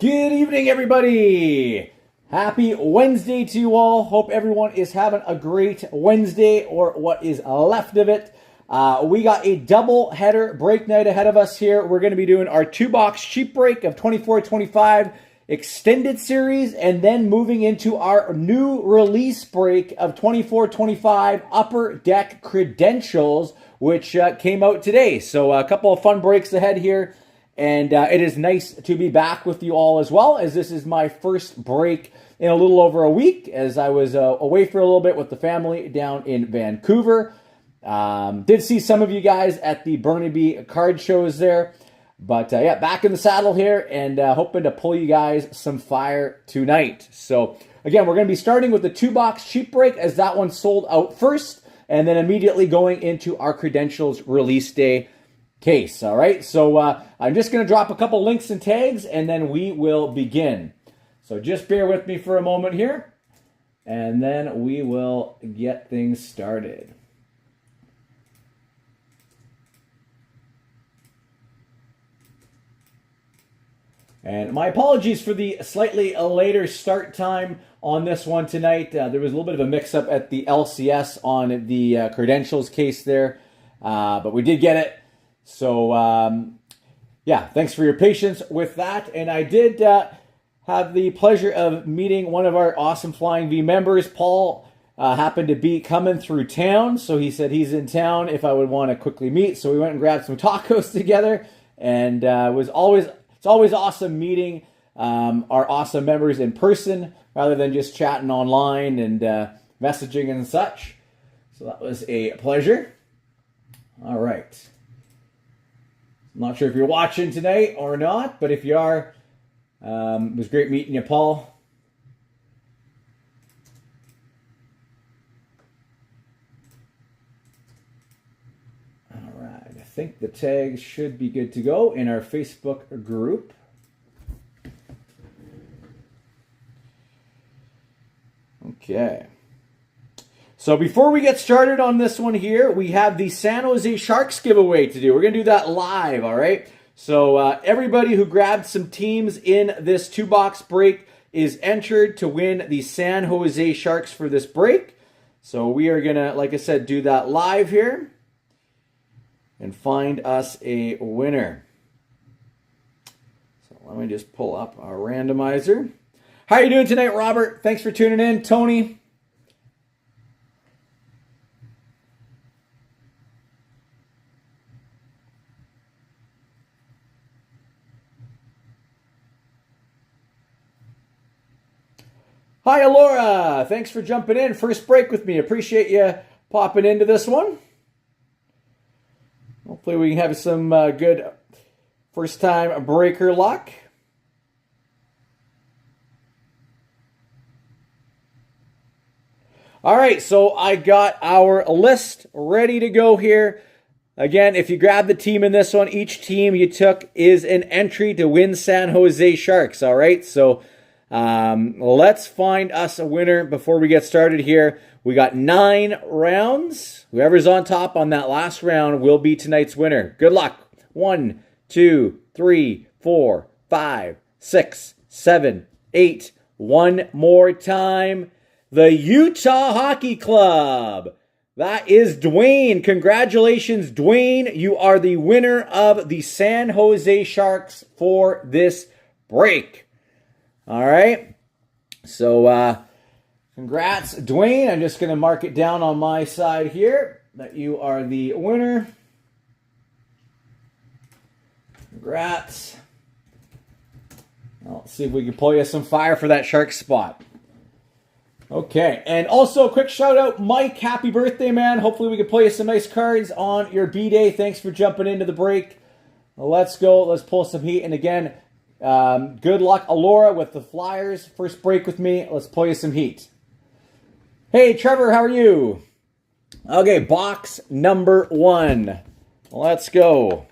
Good evening, everybody. Happy Wednesday to you all. Hope everyone is having a great Wednesday or what is left of it. We got a double header break night ahead of us here. We're going to be doing our two-box cheap break of 24-25 extended series and then moving into our new release break of 24-25 upper deck credentials, which came out today. So a couple of fun breaks ahead here. And it is nice to be back with you all as well, as this is my first break in a little over a week, as I was away for a little bit with the family down in Vancouver. Did see some of you guys at the Burnaby card shows there. But yeah, back in the saddle here and hoping to pull you guys some fire tonight. So again, we're going to be starting with the two-box cheap break, as that one sold out first, and then immediately going into our credentials release day case. All right, so I'm just going to drop a couple links and tags and then we will begin. So just bear with me for a moment here and then we will get things started. And my apologies for the slightly later start time on this one tonight. There was a little bit of a mix-up at the LCS on the credentials case there, but we did get it. So, yeah, thanks for your patience with that. And I did have the pleasure of meeting one of our awesome Flying V members. Paul happened to be coming through town, so he said he's in town if I would want to quickly meet. So we went and grabbed some tacos together, and it's always awesome meeting our awesome members in person rather than just chatting online and messaging and such. So that was a pleasure. All right. I'm not sure if you're watching tonight or not, but if you are, it was great meeting you, Paul. All right, I think the tags should be good to go in our Facebook group. Okay. So before we get started on this one here, we have the San Jose Sharks giveaway to do. We're going to do that live, all right? So everybody who grabbed some teams in this two-box break is entered to win the San Jose Sharks for this break. So we are going to, like I said, do that live here and find us a winner. So let me just pull up our randomizer. How are you doing tonight, Robert? Thanks for tuning in. Tony? Hi, Alora. Thanks for jumping in. First break with me. Appreciate you popping into this one. Hopefully we can have some good first-time breaker luck. All right, so I got our list ready to go here. Again, if you grab the team in this one, each team you took is an entry to win San Jose Sharks, all right? So let's find us a winner before we get started here. We got 9 rounds. Whoever's on top on that last round will be tonight's winner. Good luck. 1, 2, 3, 4, 5, 6, 7, 8. One more time. The Utah Hockey Club. That is Dwayne. Congratulations, Dwayne. You are the winner of the San Jose Sharks for this break. All right. So, congrats, Dwayne. I'm just going to mark it down on my side here that you are the winner. Congrats. Well, let's see if we can pull you some fire for that Shark spot. Okay, and also a quick shout out, Mike, happy birthday, man. Hopefully we can play you some nice cards on your B-Day. Thanks for jumping into the break. Let's go, let's pull some heat. And again, good luck, Alora, with the Flyers. First break with me, let's pull you some heat. Hey, Trevor, how are you? Okay, box number 1. Let's go.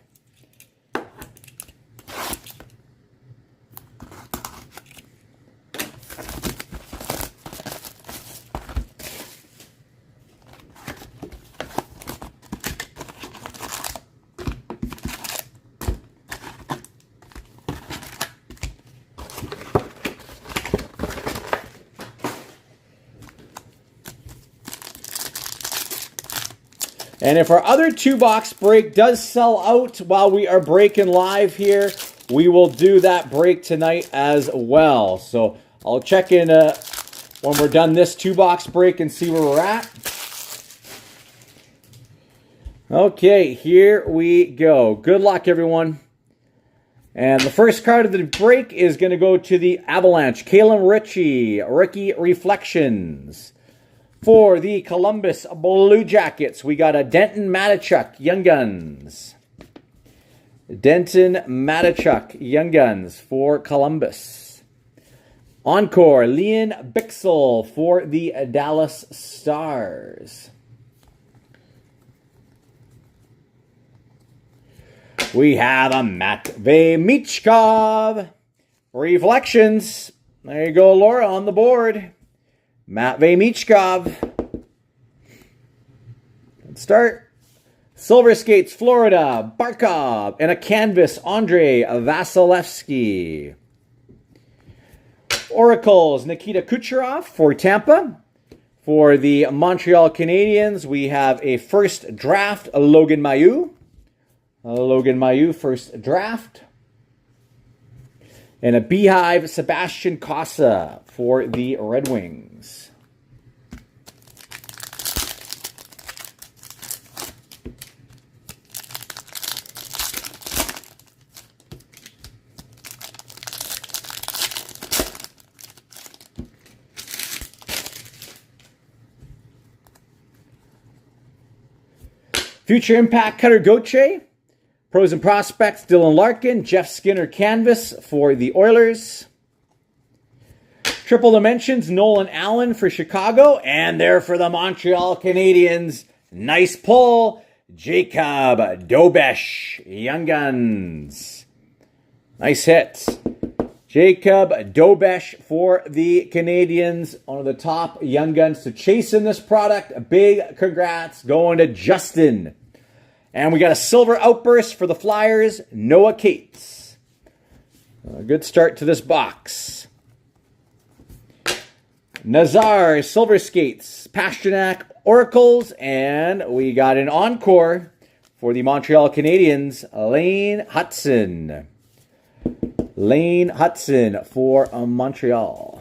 And if our other 2-box break does sell out while we are breaking live here, we will do that break tonight as well. So I'll check in when we're done this 2-box break and see where we're at. Okay, here we go. Good luck, everyone. And the first card of the break is going to go to the Avalanche. Kalen Ritchie, Rookie Reflections. For the Columbus Blue Jackets, we got a Denton Mateychuk, Young Guns. Denton Mateychuk, Young Guns for Columbus. Encore, Lian Bichsel for the Dallas Stars. We have a Matvei Michkov. Reflections. There you go, Laura, on the board. Matvei Michkov. Let's start. Silver Skates, Florida, Barkov. And a canvas, Andrei Vasilevsky. Oracles, Nikita Kucherov for Tampa. For the Montreal Canadiens, we have a first draft, Logan Mailloux. Logan Mailloux, first draft. And a Beehive, Sebastian Cossa for the Red Wings. Future Impact, Cutter Gauthier. Pros and Prospects, Dylan Larkin, Jeff Skinner canvas for the Oilers. Triple Dimensions, Nolan Allen for Chicago. And there for the Montreal Canadiens. Nice pull, Jacob Dobesh, Young Guns. Nice hit. Jacob Dobesh for the Canadiens. One of the top Young Guns to chase in this product. A big congrats going to Justin. And we got a silver outburst for the Flyers, Noah Cates. A good start to this box. Nazar, Silver Skates, Pasternak, Oracles, and we got an encore for the Montreal Canadiens, Lane Hutson. Lane Hutson for Montreal.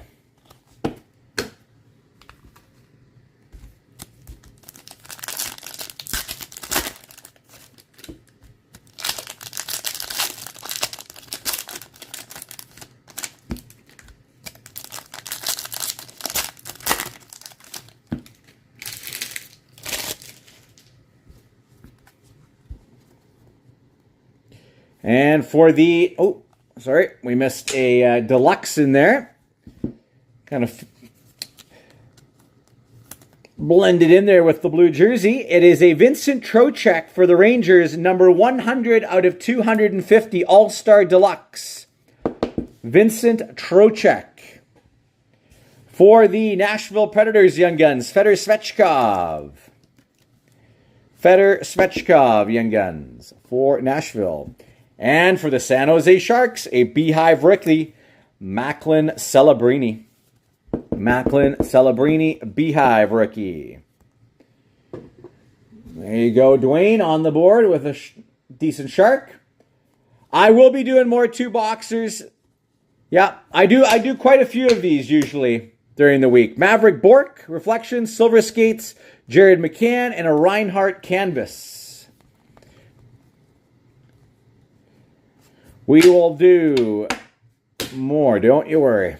And for the, we missed a deluxe in there. Kind of blended in there with the blue jersey. It is a Vincent Trocheck for the Rangers, number 100 out of 250 All-Star Deluxe. Vincent Trocheck. For the Nashville Predators, Young Guns, Fedor Svechkov. Fedor Svechkov, Young Guns for Nashville. And for the San Jose Sharks, a Beehive rookie, Macklin Celebrini. Macklin Celebrini, Beehive rookie. There you go, Dwayne on the board with a decent Shark. I will be doing more 2-boxers. Yeah, I do quite a few of these usually during the week. Maverick Bork, Reflections, Silver Skates, Jared McCann, and a Reinhardt canvas. We will do more, don't you worry.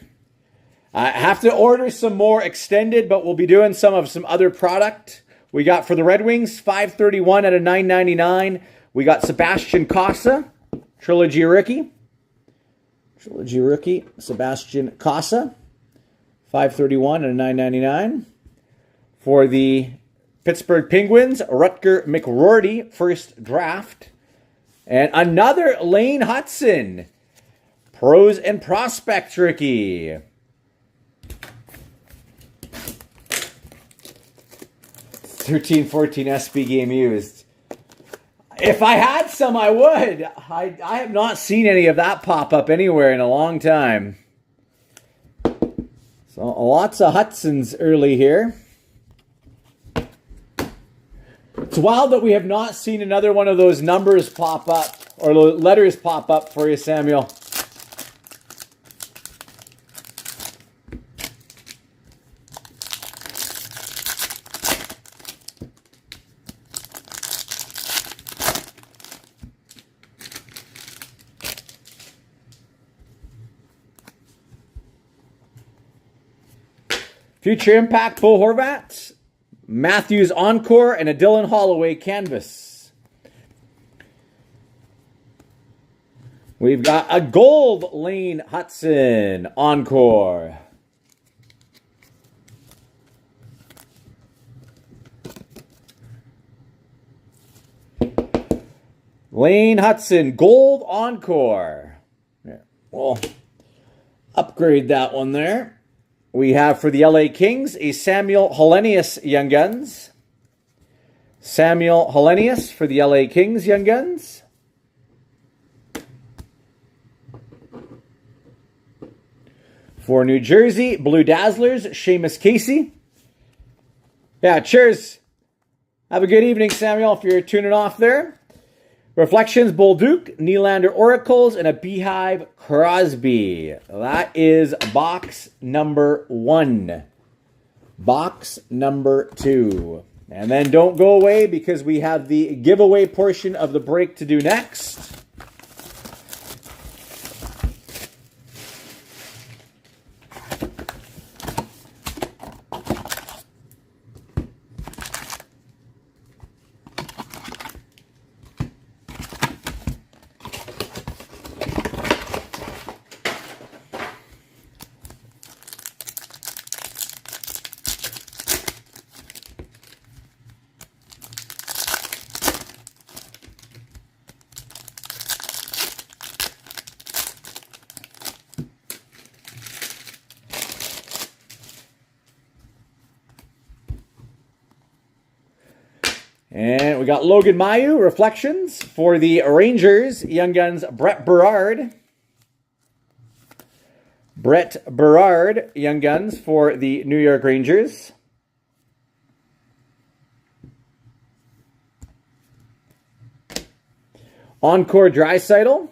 I have to order some more extended, but we'll be doing some other product. We got for the Red Wings, $531 out of $999. We got Sebastian Cossa, Trilogy Rookie. Trilogy Rookie, Sebastian Cossa, $531 out of $999. For the Pittsburgh Penguins, Rutger McRourty, first draft. And another Lane Hutson. Pros and Prospects rookie. $13.14 SB game used. If I had some, I would. I have not seen any of that pop up anywhere in a long time. So lots of Hutsons early here. It's wild that we have not seen another one of those numbers pop up, or letters pop up for you, Samuel. Future Impact, Bo Horvat, Matthews Encore, and a Dylan Holloway canvas. We've got a gold Lane Hutson Encore. Lane Hutson, gold Encore. Yeah, we'll upgrade that one there. We have for the LA Kings a Samuel Hellenius Young Guns. Samuel Hellenius for the LA Kings Young Guns. For New Jersey, Blue Dazzlers, Seamus Casey. Yeah, cheers. Have a good evening, Samuel, if you're tuning off there. Reflections, Bolduc, Nylander Oracles, and a Beehive Crosby. That is box number 1. Box number 2. And then don't go away because we have the giveaway portion of the break to do next. And we got Logan Mailloux, Reflections. For the Rangers, Young Guns, Brett Berard. Brett Berard, Young Guns, for the New York Rangers. Encore Draisaitl.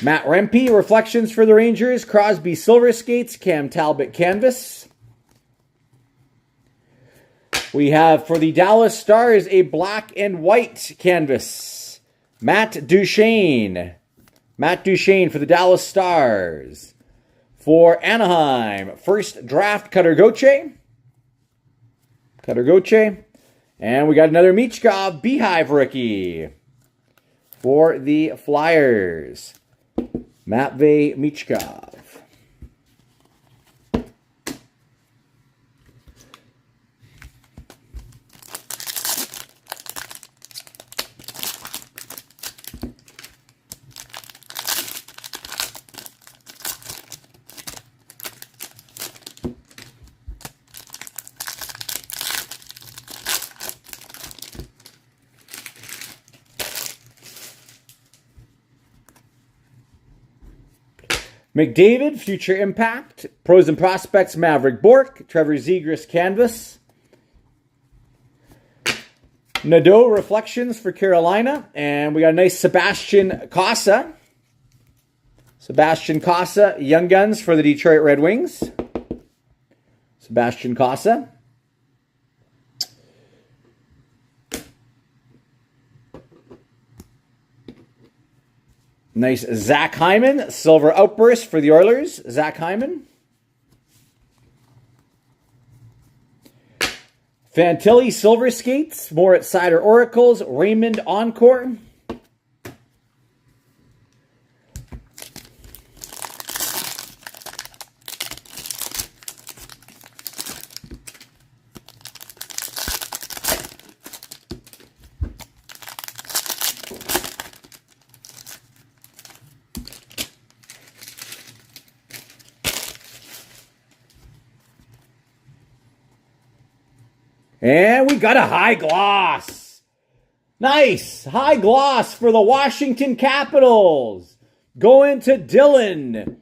Matt Rempe, Reflections for the Rangers. Crosby Silver Skates, Cam Talbot Canvas. We have for the Dallas Stars a black and white canvas. Matt Duchene. Matt Duchene for the Dallas Stars. For Anaheim, first draft Cutter Gauthier. Cutter Gauthier. And we got another Michkov Beehive rookie. For the Flyers, Matvei Michkov. McDavid, Future Impact. Pros and Prospects, Maverick Bourque. Trevor Zegras Canvas. Nadeau, Reflections for Carolina. And we got a nice Sebastian Casa. Sebastian Casa, Young Guns for the Detroit Red Wings. Sebastian Casa. Nice Zach Hyman, Silver Outburst for the Oilers. Zach Hyman. Fantilli, Silver Skates. Moritz Seider Oracles. Raymond Encore. And we got a high gloss. Nice. High gloss for the Washington Capitals. Going to Dylan.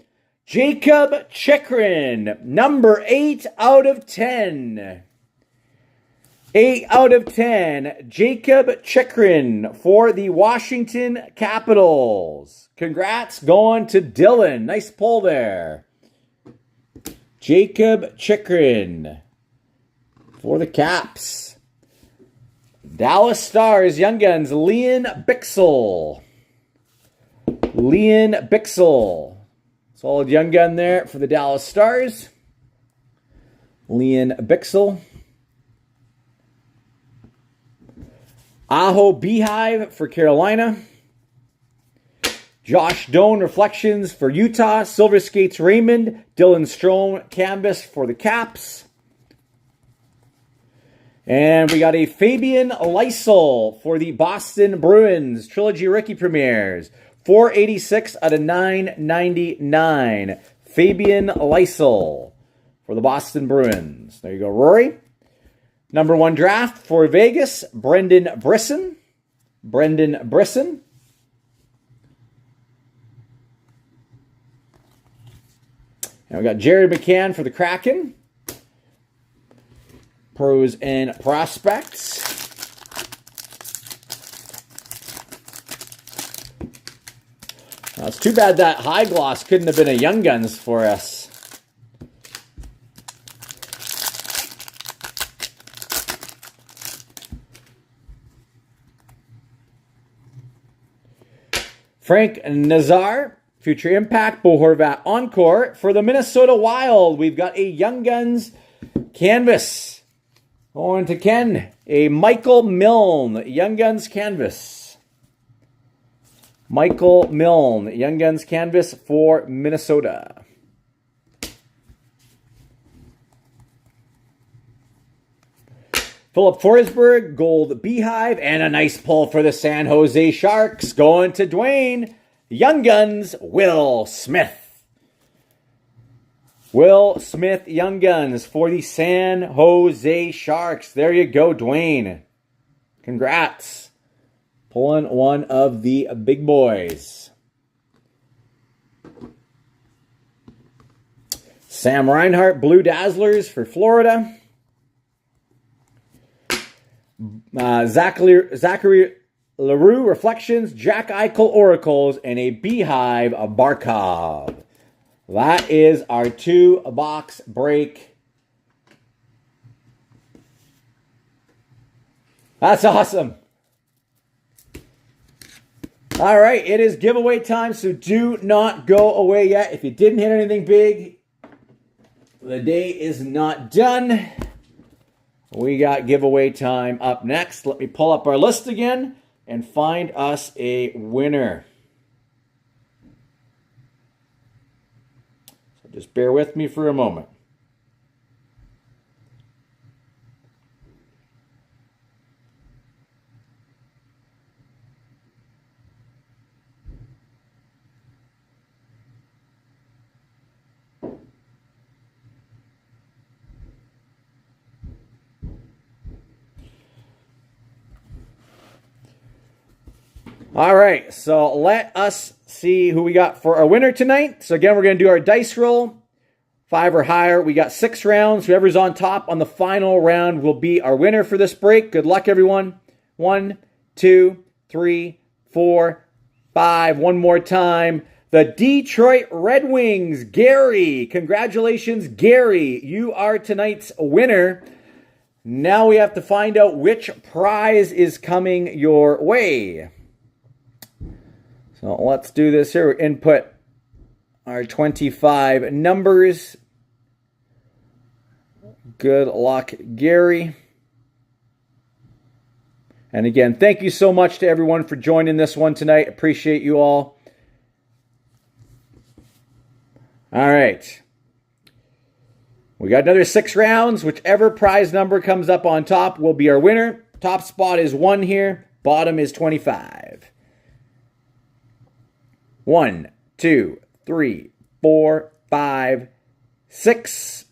Jacob Chikrin, number 8 out of 10. 8 out of 10, Jacob Chikrin for the Washington Capitals. Congrats going to Dylan. Nice pull there. Jacob Chikrin for the Caps. Dallas Stars, Young Guns, Lian Bichsel. Lian Bichsel. Solid Young Gun there for the Dallas Stars. Lian Bichsel. Aho Beehive for Carolina. Josh Doan Reflections for Utah. Silver Skates Raymond. Dylan Strome Canvas for the Caps. And we got a Fabian Lysel for the Boston Bruins. Trilogy Rookie Premieres. 486 out of 999. Fabian Lysel for the Boston Bruins. There you go, Rory. Number 1 draft for Vegas, Brendan Brisson. Brendan Brisson. And we got Jared McCann for the Kraken. Pros and prospects. Well, it's too bad that high gloss couldn't have been a Young Guns for us. Frank Nazar, Future Impact, Bo Horvat Encore. For the Minnesota Wild, we've got a Young Guns canvas. Going to Ken, a Michael Milne, Young Guns canvas. Michael Milne, Young Guns canvas for Minnesota. Philip Forsberg, Gold Beehive, and a nice pull for the San Jose Sharks. Going to Dwayne, Young Guns, Will Smith. Will Smith, Young Guns for the San Jose Sharks. There you go, Dwayne. Congrats. Pulling one of the big boys. Sam Reinhart, Blue Dazzlers for Florida. Zachary LaRue, Reflections, Jack Eichel, Oracles, and a Beehive of Barkov. That is our 2-box break. That's awesome. All right, it is giveaway time, so do not go away yet. If you didn't hit anything big, the day is not done. We got giveaway time up next. Let me pull up our list again and find us a winner. So just bear with me for a moment. All right, so let us see who we got for our winner tonight. So again, we're going to do our dice roll, 5 or higher. We got 6 rounds. Whoever's on top on the final round will be our winner for this break. Good luck, everyone. 1, 2, 3, 4, 5. One more time. The Detroit Red Wings, Gary. Congratulations, Gary. You are tonight's winner. Now we have to find out which prize is coming your way. So let's do this here. Input our 25 numbers. Good luck, Gary. And again, thank you so much to everyone for joining this one tonight. Appreciate you all. All right. We got another 6 rounds. Whichever prize number comes up on top will be our winner. Top spot is 1 here. Bottom is 25. 1, 2, 3, 4, 5, 6.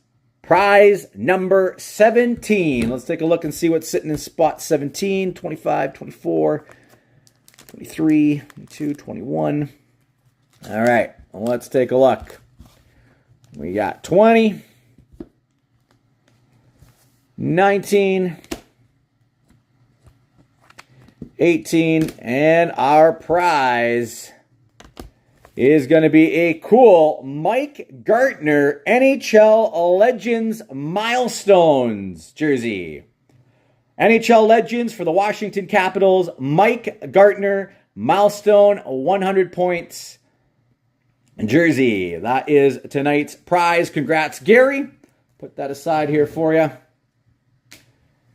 Prize number 17. Let's take a look and see what's sitting in spot 17, 25, 24, 23, 22, 21. All right, let's take a look. We got 20, 19, 18, and our prize is going to be a cool Mike Gartner NHL Legends Milestones jersey. NHL Legends for the Washington Capitals, Mike Gartner Milestone 100 points jersey. That is tonight's prize. Congrats, Gary. Put that aside here for you.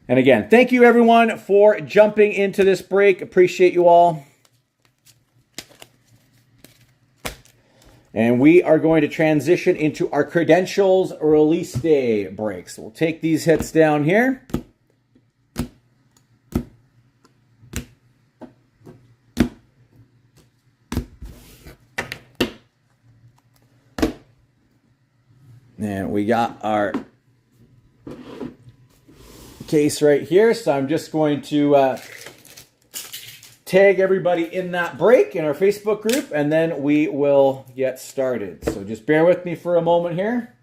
And again, thank you everyone for jumping into this break. Appreciate you all. And we are going to transition into our credentials release day breaks. So we'll take these hits down here. And we got our case right here. So I'm just going to tag everybody in that break in our Facebook group, and then we will get started. So just bear with me for a moment here.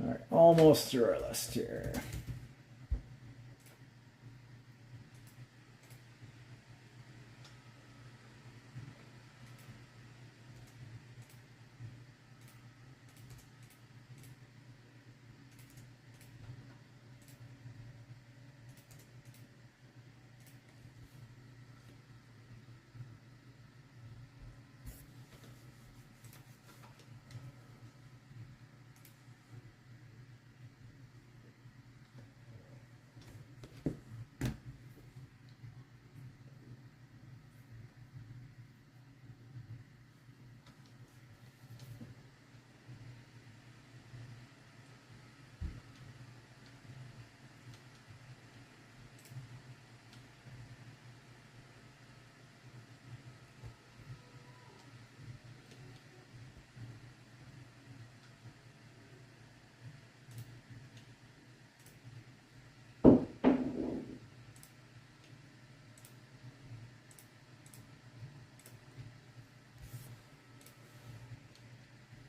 All right, almost through our list here.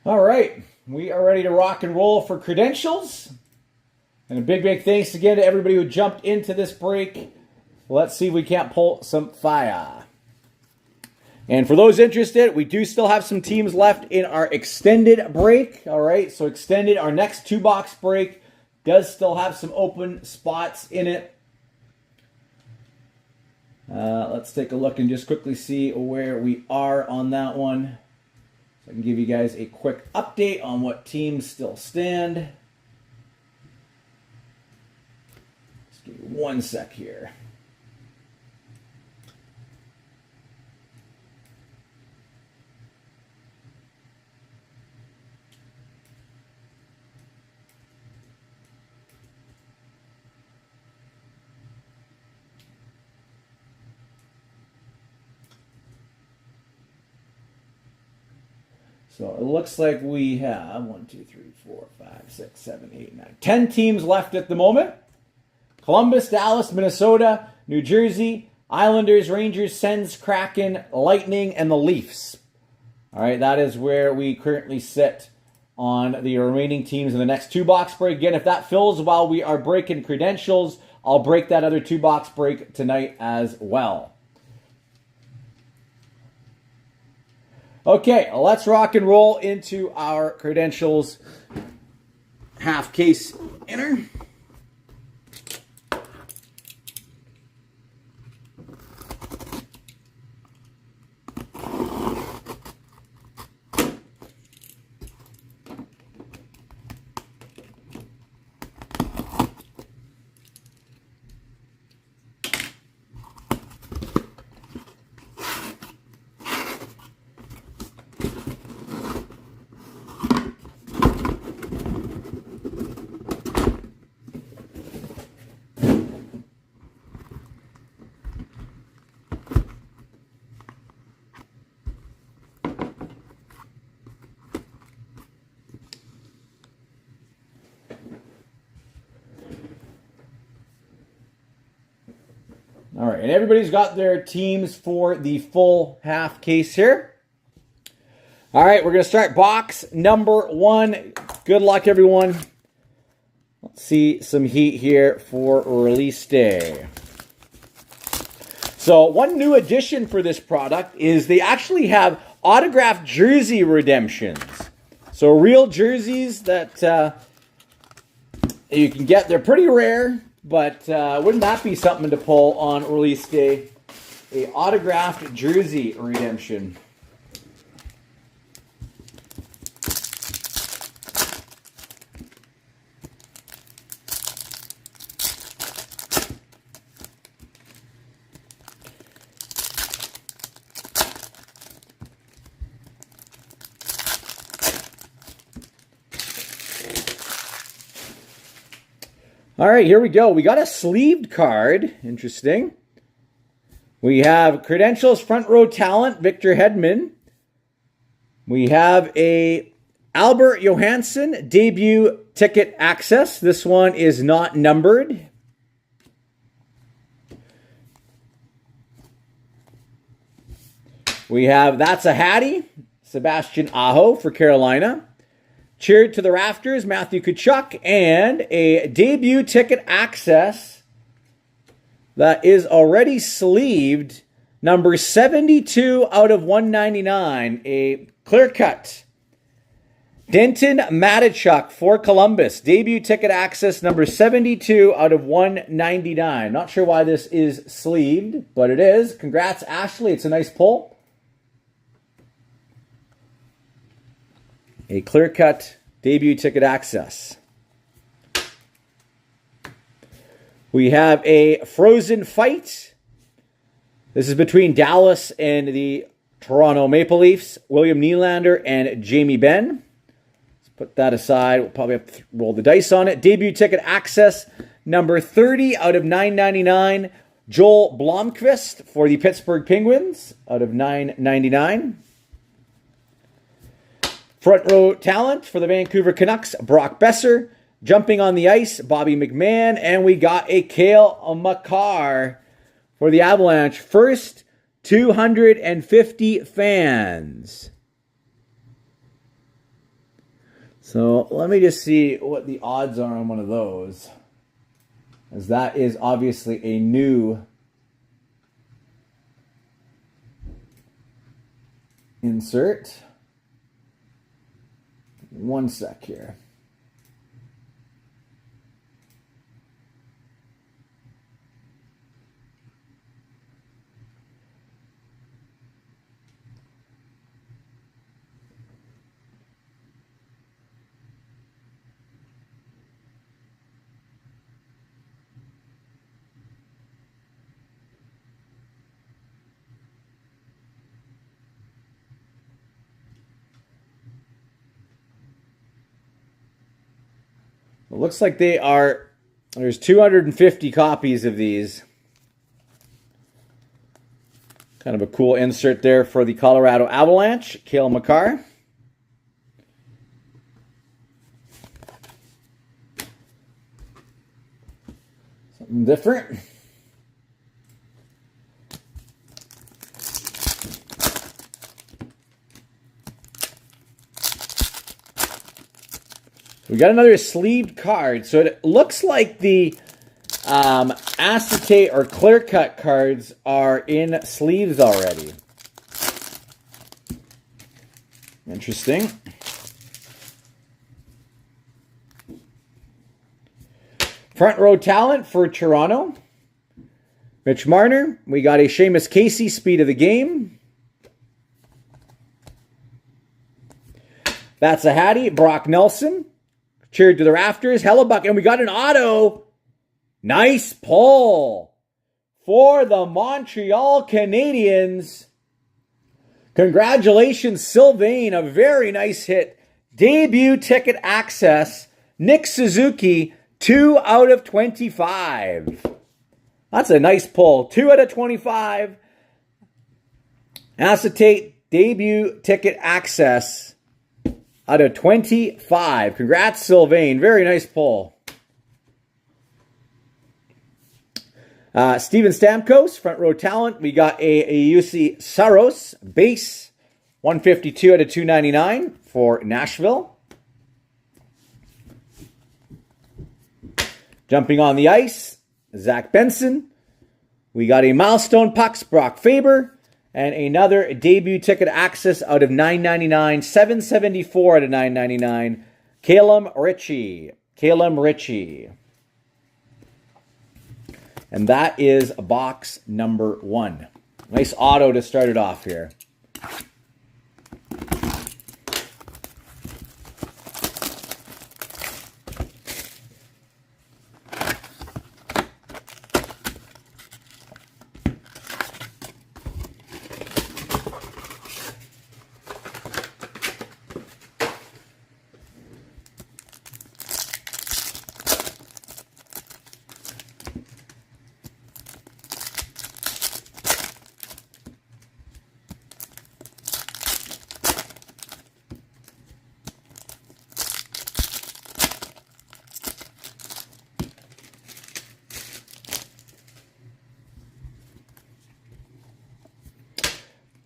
All right, we are ready to rock and roll for credentials. And a big thanks again to everybody who jumped into this break. Let's see if we can't pull some fire. And for those interested, we do still have some teams left in our extended break. All right, so extended, our next 2-box break does still have some open spots in it. Let's take a look and just quickly see where we are on that one. So I can give you guys a quick update on what teams still stand. Just give me 1 sec here. So it looks like we have 1, 2, 3, 4, 5, 6, 7, 8, 9, 10 teams left at the moment. Columbus, Dallas, Minnesota, New Jersey, Islanders, Rangers, Sens, Kraken, Lightning, and the Leafs. All right, that is where we currently sit on the remaining teams in the next 2-box break. Again, if that fills while we are breaking credentials, I'll break that other 2-box break tonight as well. Okay, let's rock and roll into our credentials half case inner. All right, and everybody's got their teams for the full half case here. All right, we're going to start box number 1. Good luck, everyone. Let's see some heat here for release day. So one new addition for this product is they actually have autographed jersey redemptions. So real jerseys that you can get. They're pretty rare. But wouldn't that be something to pull on release day? A autographed jersey redemption. All right, here we go. We got a sleeved card. Interesting. We have credentials, front row talent, Victor Hedman. We have a Albert Johansson debut ticket access. This one is not numbered. We have That's a Hattie, Sebastian Aho for Carolina. Cheered to the Rafters, Matthew Tkachuk, and a debut ticket access that is already sleeved, number 72 out of 199, a clear cut. Denton Matechuk for Columbus, debut ticket access, number 72 out of 199. Not sure why this is sleeved, but it is. Congrats, Ashley. It's a nice pull. A clear-cut debut ticket access. We have a Frozen Fight. This is between Dallas and the Toronto Maple Leafs. William Nylander and Jamie Benn. Let's put that aside. We'll probably have to roll the dice on it. Debut ticket access, number 30 out of 999. Joel Blomqvist for the Pittsburgh Penguins out of 999. Front row talent for the Vancouver Canucks, Brock Besser. Jumping on the ice, Bobby McMahon. And we got a Cale Makar for the Avalanche. First 250 fans. So let me just see what the odds are on one of those, as that is obviously a new insert. One sec here. It looks like there's 250 copies of these. Kind of a cool insert there for the Colorado Avalanche, Cale Makar. Something different. We got another sleeved card. So it looks like the acetate or clear cut cards are in sleeves already. Interesting. Front row talent for Toronto. Mitch Marner. We got a Seamus Casey, speed of the game. That's a Hattie. Brock Nelson. Cheered to the rafters. Hellebuck. And we got an auto. Nice pull for the Montreal Canadiens. Congratulations, Sylvain. A very nice hit. Debut ticket access. Nick Suzuki. 2 out of 25. That's a nice pull. 2 out of 25. Acetate debut ticket access out of 25. Congrats, Sylvain. Very nice pull. Steven Stamkos, front row talent. We got a UC Saros base. 152 out of 299 for Nashville. Jumping on the ice, Zach Benson. We got a milestone pucks, Brock Faber. And another debut ticket access out of 999. 774 out of 999. Calum Ritchie. And that is box number 1. Nice auto to start it off here.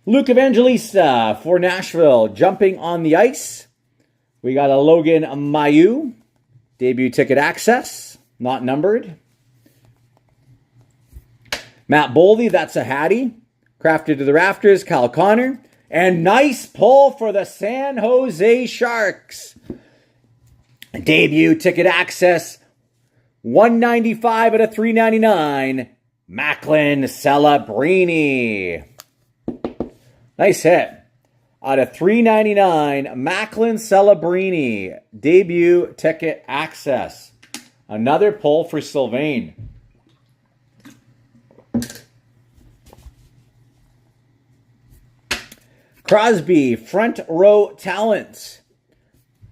Luke Evangelista for Nashville, jumping on the ice. We got a Logan Mailloux, debut ticket access, not numbered. Matt Boldy, that's a Hattie, crafted to the rafters. Kyle Connor, and nice pull for the San Jose Sharks. Debut ticket access, 195 out of 399. Macklin Celebrini. Nice hit. Out of 399, Macklin Celebrini. Debut ticket access. Another pull for Sylvain. Crosby, front row talent.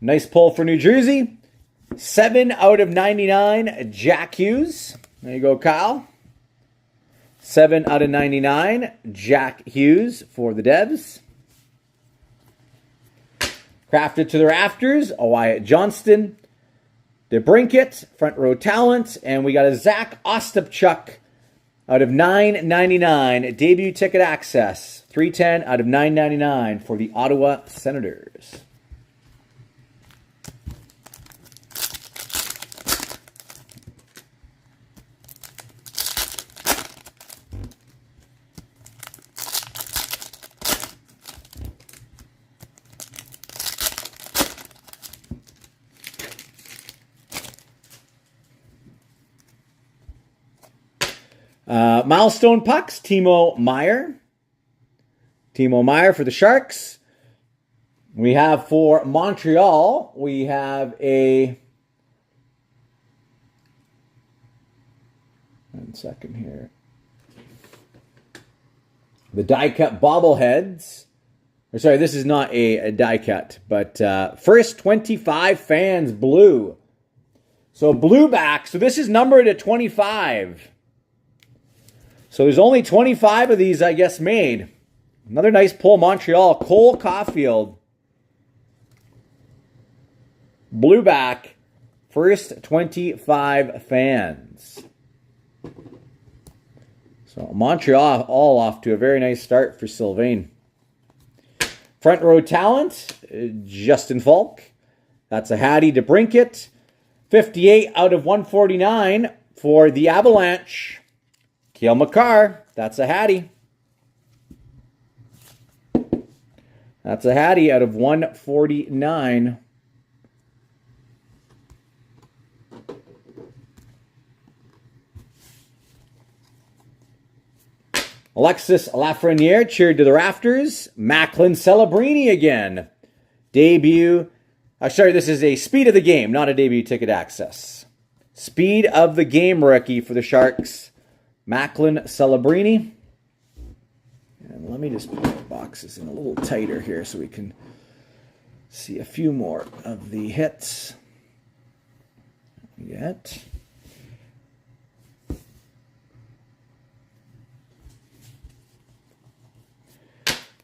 Nice pull for New Jersey. 7 out of 99, Jack Hughes. There you go, Kyle. 7 out of 99, Jack Hughes for the Devs. Crafted to the rafters, Wyatt Johnston. DeBrincat, front row talent. And we got a Zach Ostapchuk out of 999, debut ticket access. 310 out of 999 for the Ottawa Senators. Milestone pucks, Timo Meier. Timo Meier for the Sharks. We have for Montreal, we have a... One second here. The die cut bobbleheads. Or sorry, this is not a die cut, but first 25 fans blue. So blue back. So this is numbered at 25. So there's only 25 of these, I guess, made. Another nice pull, Montreal. Cole Caulfield. Blue back. First 25 fans. So Montreal all off to a very nice start for Sylvain. Front row talent, Justin Falk. That's a Hattie DeBrincat. 58 out of 149 for the Avalanche. Cale Makar. That's a Hattie. That's a Hattie out of 149. Alexis Lafreniere cheered to the rafters. Macklin Celebrini again. Debut. Sorry, this is a Speed of the Game, not a debut ticket access. Speed of the Game rookie for the Sharks. Macklin Celebrini. And let me just put the boxes in a little tighter here so we can see a few more of the hits. Yet.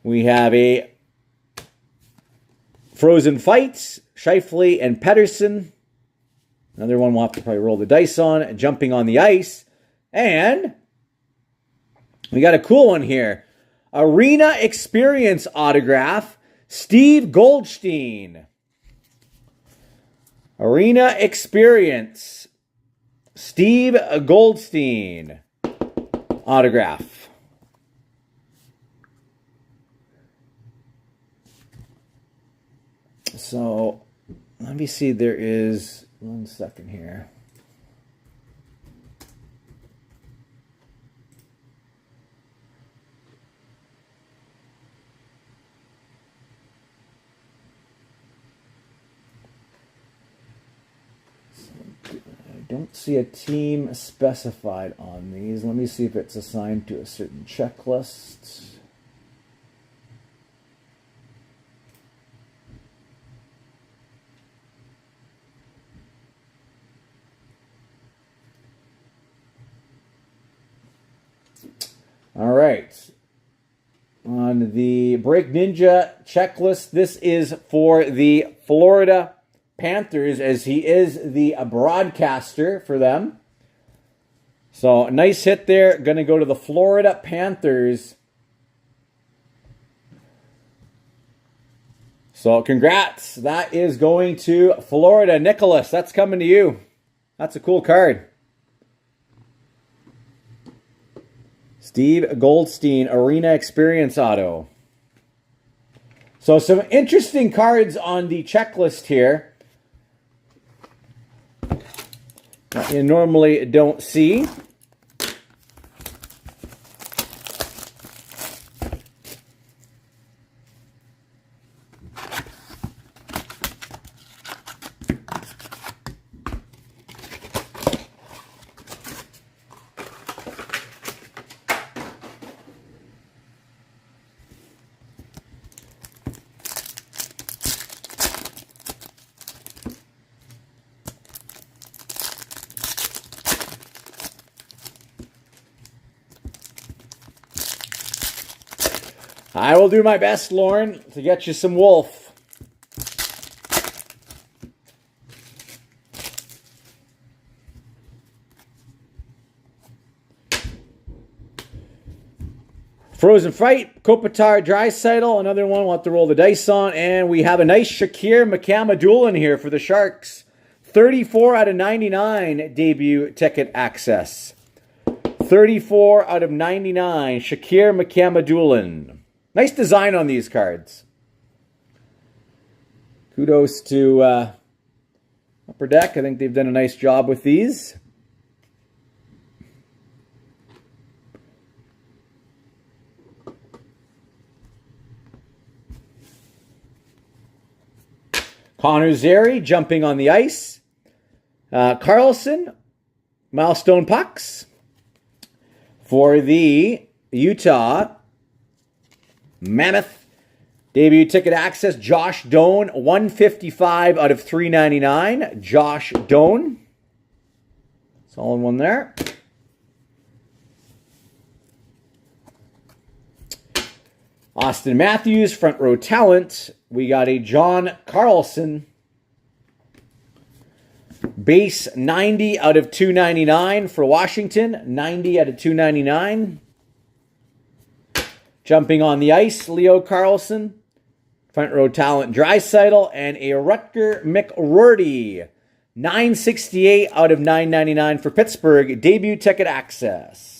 We have a Frozen Fights, Scheifele and Pettersson. Another one we'll have to probably roll the dice on. Jumping on the Ice. And we got a cool one here. Arena Experience autograph, Steve Goldstein. Arena Experience, Steve Goldstein autograph. So, let me see, there is, 1 second here. I don't see a team specified on these. Let me see if it's assigned to a certain checklist. All right. On the Break Ninja checklist, this is for the Florida Panthers, as he is the broadcaster for them. So, nice hit there. Going to go to the Florida Panthers. So, congrats. That is going to Florida. Nicholas, that's coming to you. That's a cool card. Steve Goldstein, Arena Experience Auto. So some interesting cards on the checklist here that you normally don't see. I will do my best, Lauren, to get you some Wolf. Frozen Fight, Kopitar, Draisaitl, another one we'll have to roll the dice on. And we have a nice Shakir McCamadoulan here for the Sharks. 34 out of 99 debut ticket access. 34 out of 99, Shakir McCamadoulan. Nice design on these cards. Kudos to Upper Deck. I think they've done a nice job with these. Connor Zary jumping on the ice. Carlson, milestone pucks. For the Utah Mammoth, debut ticket access, Josh Doan, 155 out of 399. Josh Doan. It's all in one there. Austin Matthews, front row talent. We got a John Carlson. Base 90 out of 299 for Washington. 90 out of 299. Jumping on the ice, Leo Carlson. front row talent, Draisaitl, and a Rutger McRourty. 968 out of 999 for Pittsburgh. Debut ticket access.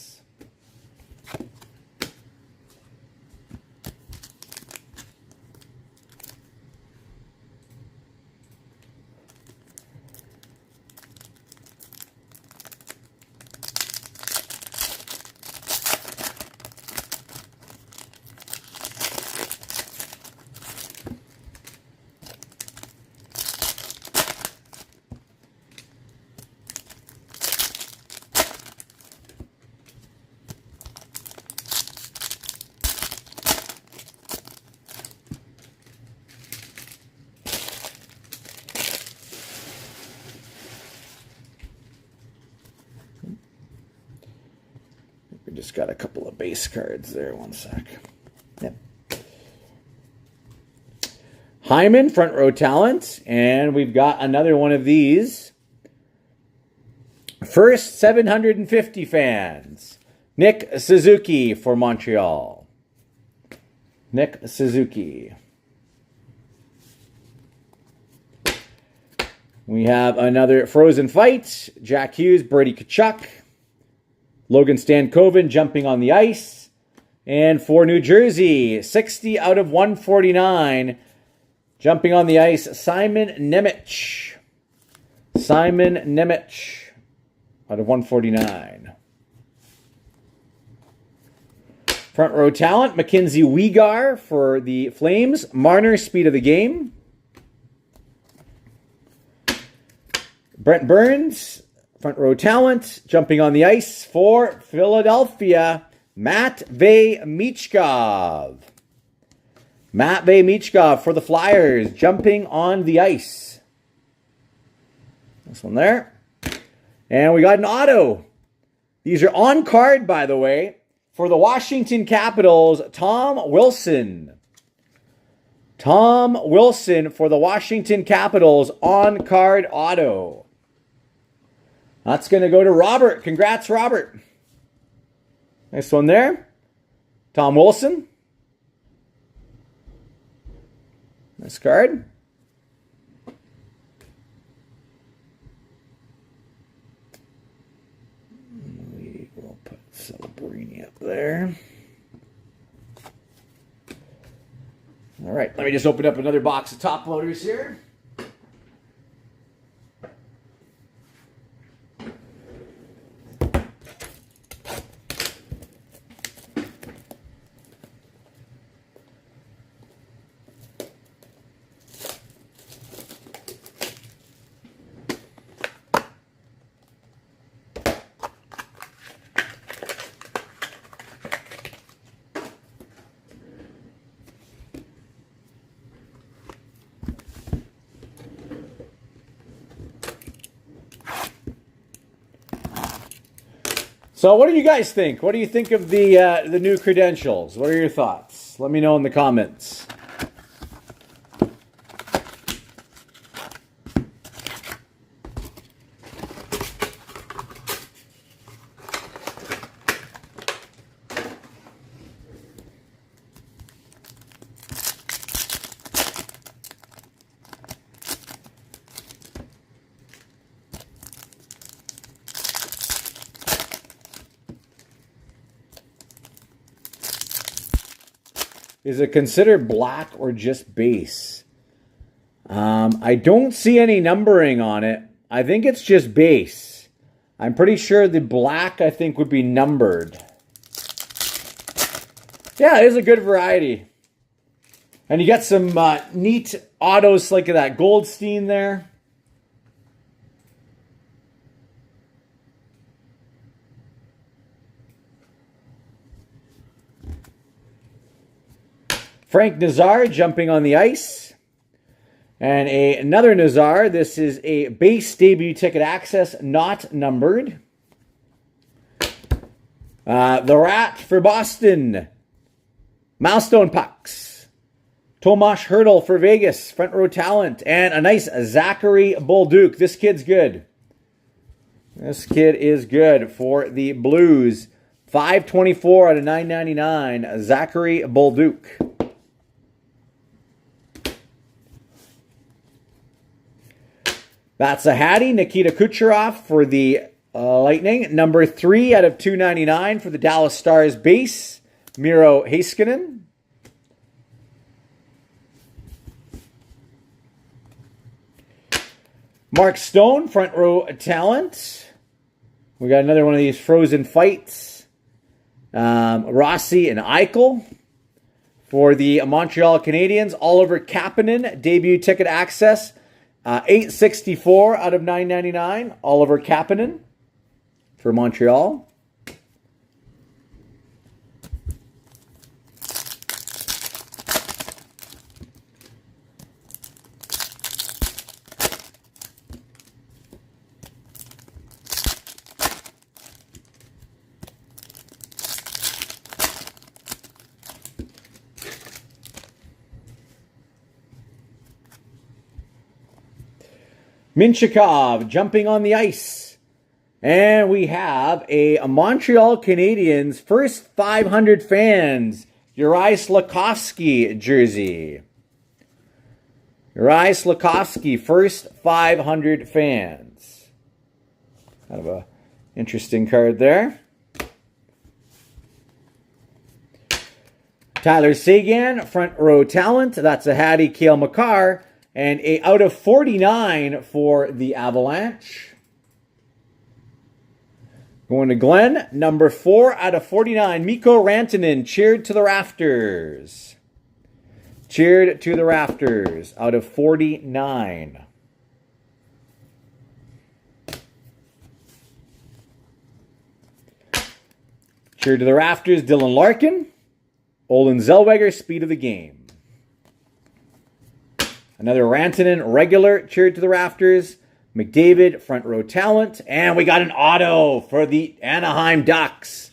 We just got a couple of base cards there. One sec. Yep. Hyman, front row talent. And we've got another one of these. First 750 fans. Nick Suzuki for Montreal. Nick Suzuki. We have another Frozen Fight. Jack Hughes, Brady Tkachuk. Logan Stankoven jumping on the ice. And for New Jersey, 60 out of 149. Jumping on the ice, Simon Nemec. Simon Nemec out of 149. Front row talent, Mackenzie Weegar for the Flames. Marner, speed of the game. Brent Burns, front row talent, jumping on the ice for Philadelphia, Matvei Michkov. Matvei Michkov for the Flyers, jumping on the ice. This one there. And we got an auto. These are on card, by the way, for the Washington Capitals, Tom Wilson. Tom Wilson for the Washington Capitals, on card auto. That's going to go to Robert. Congrats, Robert. Nice one there. Tom Wilson. Nice card. We will put Celebrini up there. All right, let me just open up another box of top loaders here. So what do you guys think? What do you think of the new credentials? What are your thoughts? Let me know in the comments. Is it considered black or just base? I don't see any numbering on it. I think it's just base. I'm pretty sure the black, I think, would be numbered. Yeah, it is a good variety. And you got some neat autos like that Goldstein there. Frank Nazar jumping on the ice. And another Nazar. This is a base debut ticket access, not numbered. The Rat for Boston. Milestone pucks. Tomas Hertl for Vegas. Front row talent. And a nice Zachary Bolduc. This kid's good. This kid is good for the Blues. 524 out of 999. Zachary Bolduc. That's a Hattie, Nikita Kucherov for the Lightning. Number 3 out of 299 for the Dallas Stars base, Miro Heiskanen. Mark Stone, front row talent. We got another one of these frozen fights. Rossi and Eichel. For the Montreal Canadiens, Oliver Kapanen, debut ticket access. 864 out of 999. Oliver Kapanen for Montreal. Minchikov jumping on the ice. And we have a Montreal Canadiens first 500 fans, Uri Slafkovsky jersey. Uri Slafkovsky, first 500 fans. Kind of a interesting card there. Tyler Seguin, front row talent. That's a Hattie, Cale Makar. And a out of 49 for the Avalanche. Going to Glenn, number 4 out of 49. Mikko Rantanen, cheered to the rafters. Cheered to the rafters, out of 49. Cheered to the rafters, Dylan Larkin. Olen Zellweger, speed of the game. Another Rantanen regular, cheered to the rafters. McDavid, front row talent. And we got an auto for the Anaheim Ducks.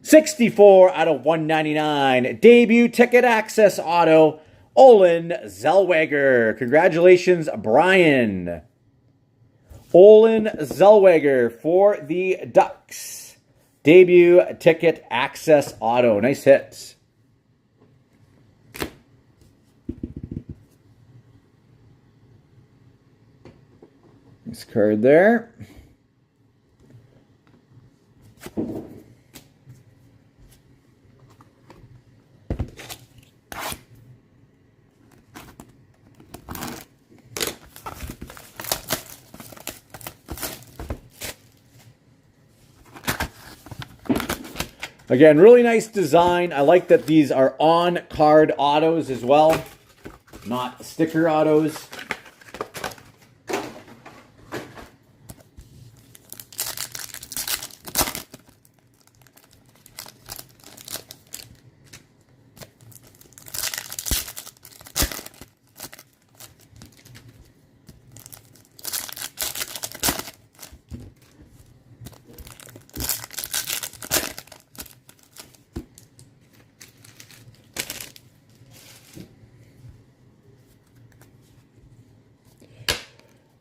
64 out of 199. Debut ticket access auto, Olen Zellweger. Congratulations, Brian. Olen Zellweger for the Ducks. Debut ticket access auto. Nice hits. Nice card there. Again, really nice design. I like that these are on-card autos as well, not sticker autos.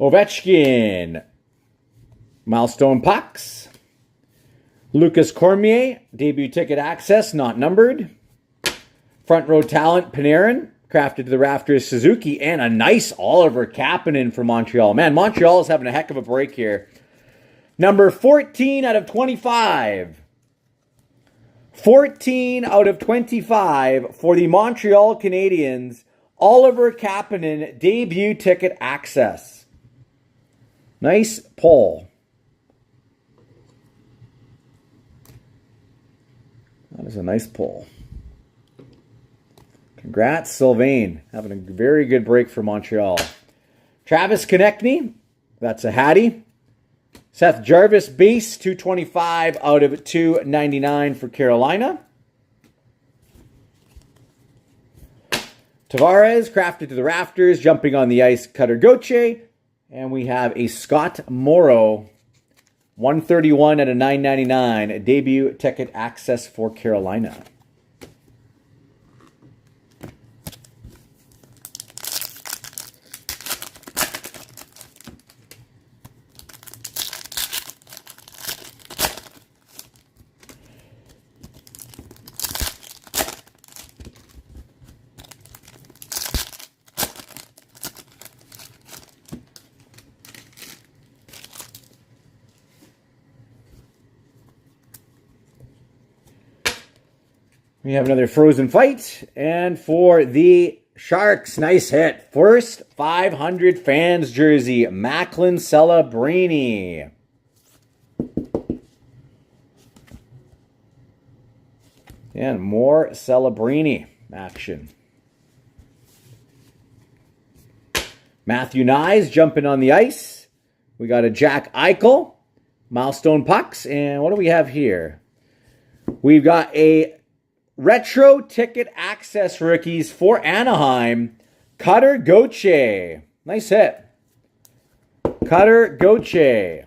Ovechkin, milestone pucks. Lucas Cormier, debut ticket access, not numbered. Front row talent, Panarin, crafted to the rafters, Suzuki, and a nice Oliver Kapanen for Montreal. Man, Montreal is having a heck of a break here. Number 14 out of 25. 14 out of 25 for the Montreal Canadiens. Oliver Kapanen, debut ticket access. Nice pull. That is a nice pull. Congrats, Sylvain. Having a very good break for Montreal. Travis Konechny. That's a Hattie. Seth Jarvis, base, 225 out of 299 for Carolina. Tavares, crafted to the rafters, jumping on the ice, Cutter Gauthier. And we have a Scott Morrow, 131 out of 999, debut ticket access for Carolina. We have another Frozen fight. And for the Sharks, nice hit. First 500 fans jersey, Macklin Celebrini. And more Celebrini action. Matthew Nyes jumping on the ice. We got a Jack Eichel, milestone pucks. And what do we have here? We've got a retro ticket access rookies for Anaheim, Cutter Gauthier. Nice hit. Cutter Gauthier.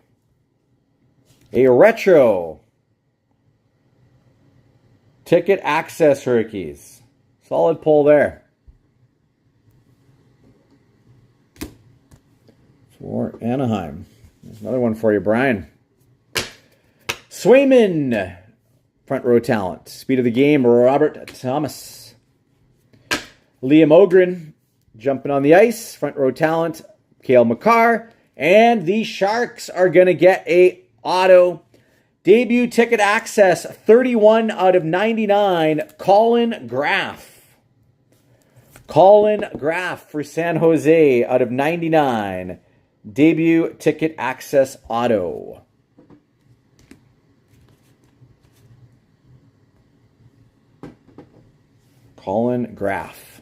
A retro ticket access rookies. Solid pull there. For Anaheim. There's another one for you, Brian. Swayman. Front row talent. Speed of the game, Robert Thomas. Liam Ogren jumping on the ice. Front row talent, Cale Makar. And the Sharks are going to get a auto. Debut ticket access, 31 out of 99, Colin Graff. Colin Graff for San Jose out of 99. Debut ticket access auto. Colin Graff.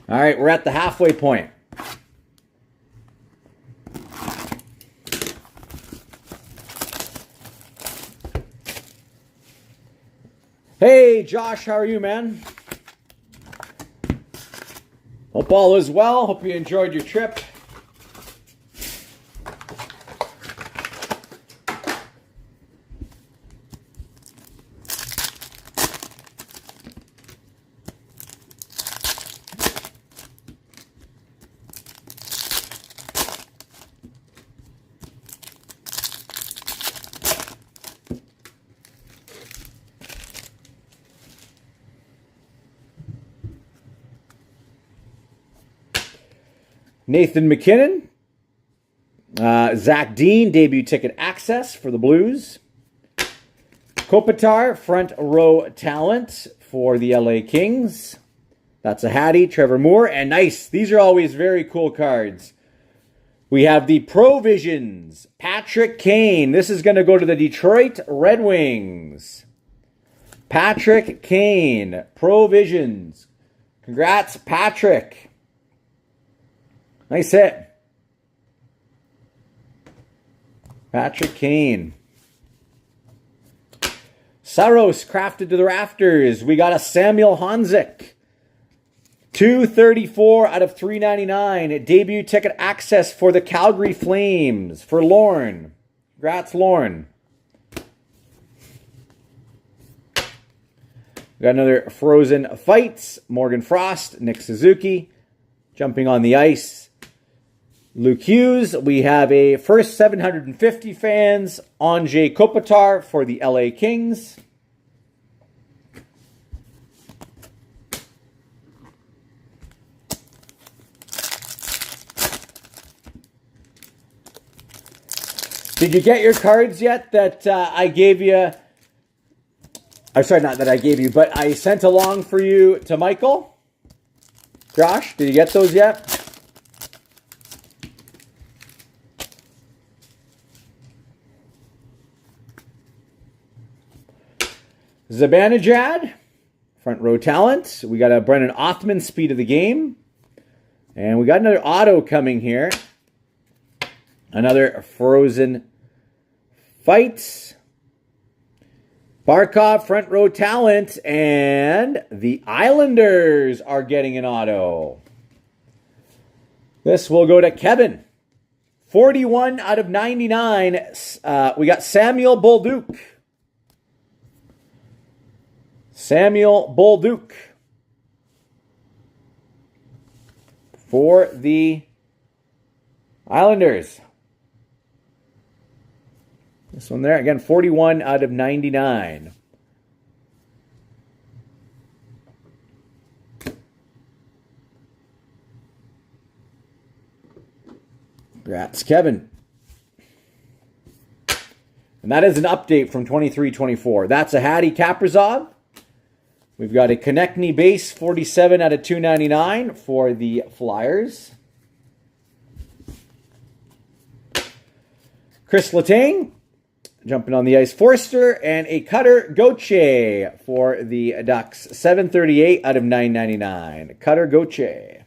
All right, we're at the halfway point. Hey, Josh, how are you, man? Hope all is well. Hope you enjoyed your trip. Nathan McKinnon. Zach Dean, debut ticket access for the Blues. Kopitar, front row talent for the LA Kings. That's a Hattie. Trevor Moore. And nice. These are always very cool cards. We have the Provisions. Patrick Kane. This is going to go to the Detroit Red Wings. Patrick Kane. Provisions. Congrats, Patrick. Nice hit. Patrick Kane. Saros crafted to the rafters. We got a Samuel Honzik. 234 out of 399. Debut ticket access for the Calgary Flames for Lorne. Congrats, Lorne. We got another Frozen fights. Morgan Frost, Nick Suzuki jumping on the ice. Luke Hughes, we have a first 750 fans, Anze Kopitar for the LA Kings. Did you get your cards yet that I gave you? I'm sorry, not that I gave you, but I sent along for you to Michael. Josh, did you get those yet? Zibanejad, front row talent. We got a Brennan Othman, speed of the game. And we got another auto coming here. Another Frozen fights. Barkov, front row talent. And the Islanders are getting an auto. This will go to Kevin. 41 out of 99. We got Samuel Bolduc. Samuel Bolduc for the Islanders. This one there, again, 41 out of 99. Congrats, Kevin. And that is an update from 23-24. That's a Hattie Kaprizov. We've got a Konechny base, 47 out of 299 for the Flyers. Chris Letang, jumping on the ice, Forster, and a Cutter Gauthier for the Ducks, 738 out of 999. Cutter Gauthier.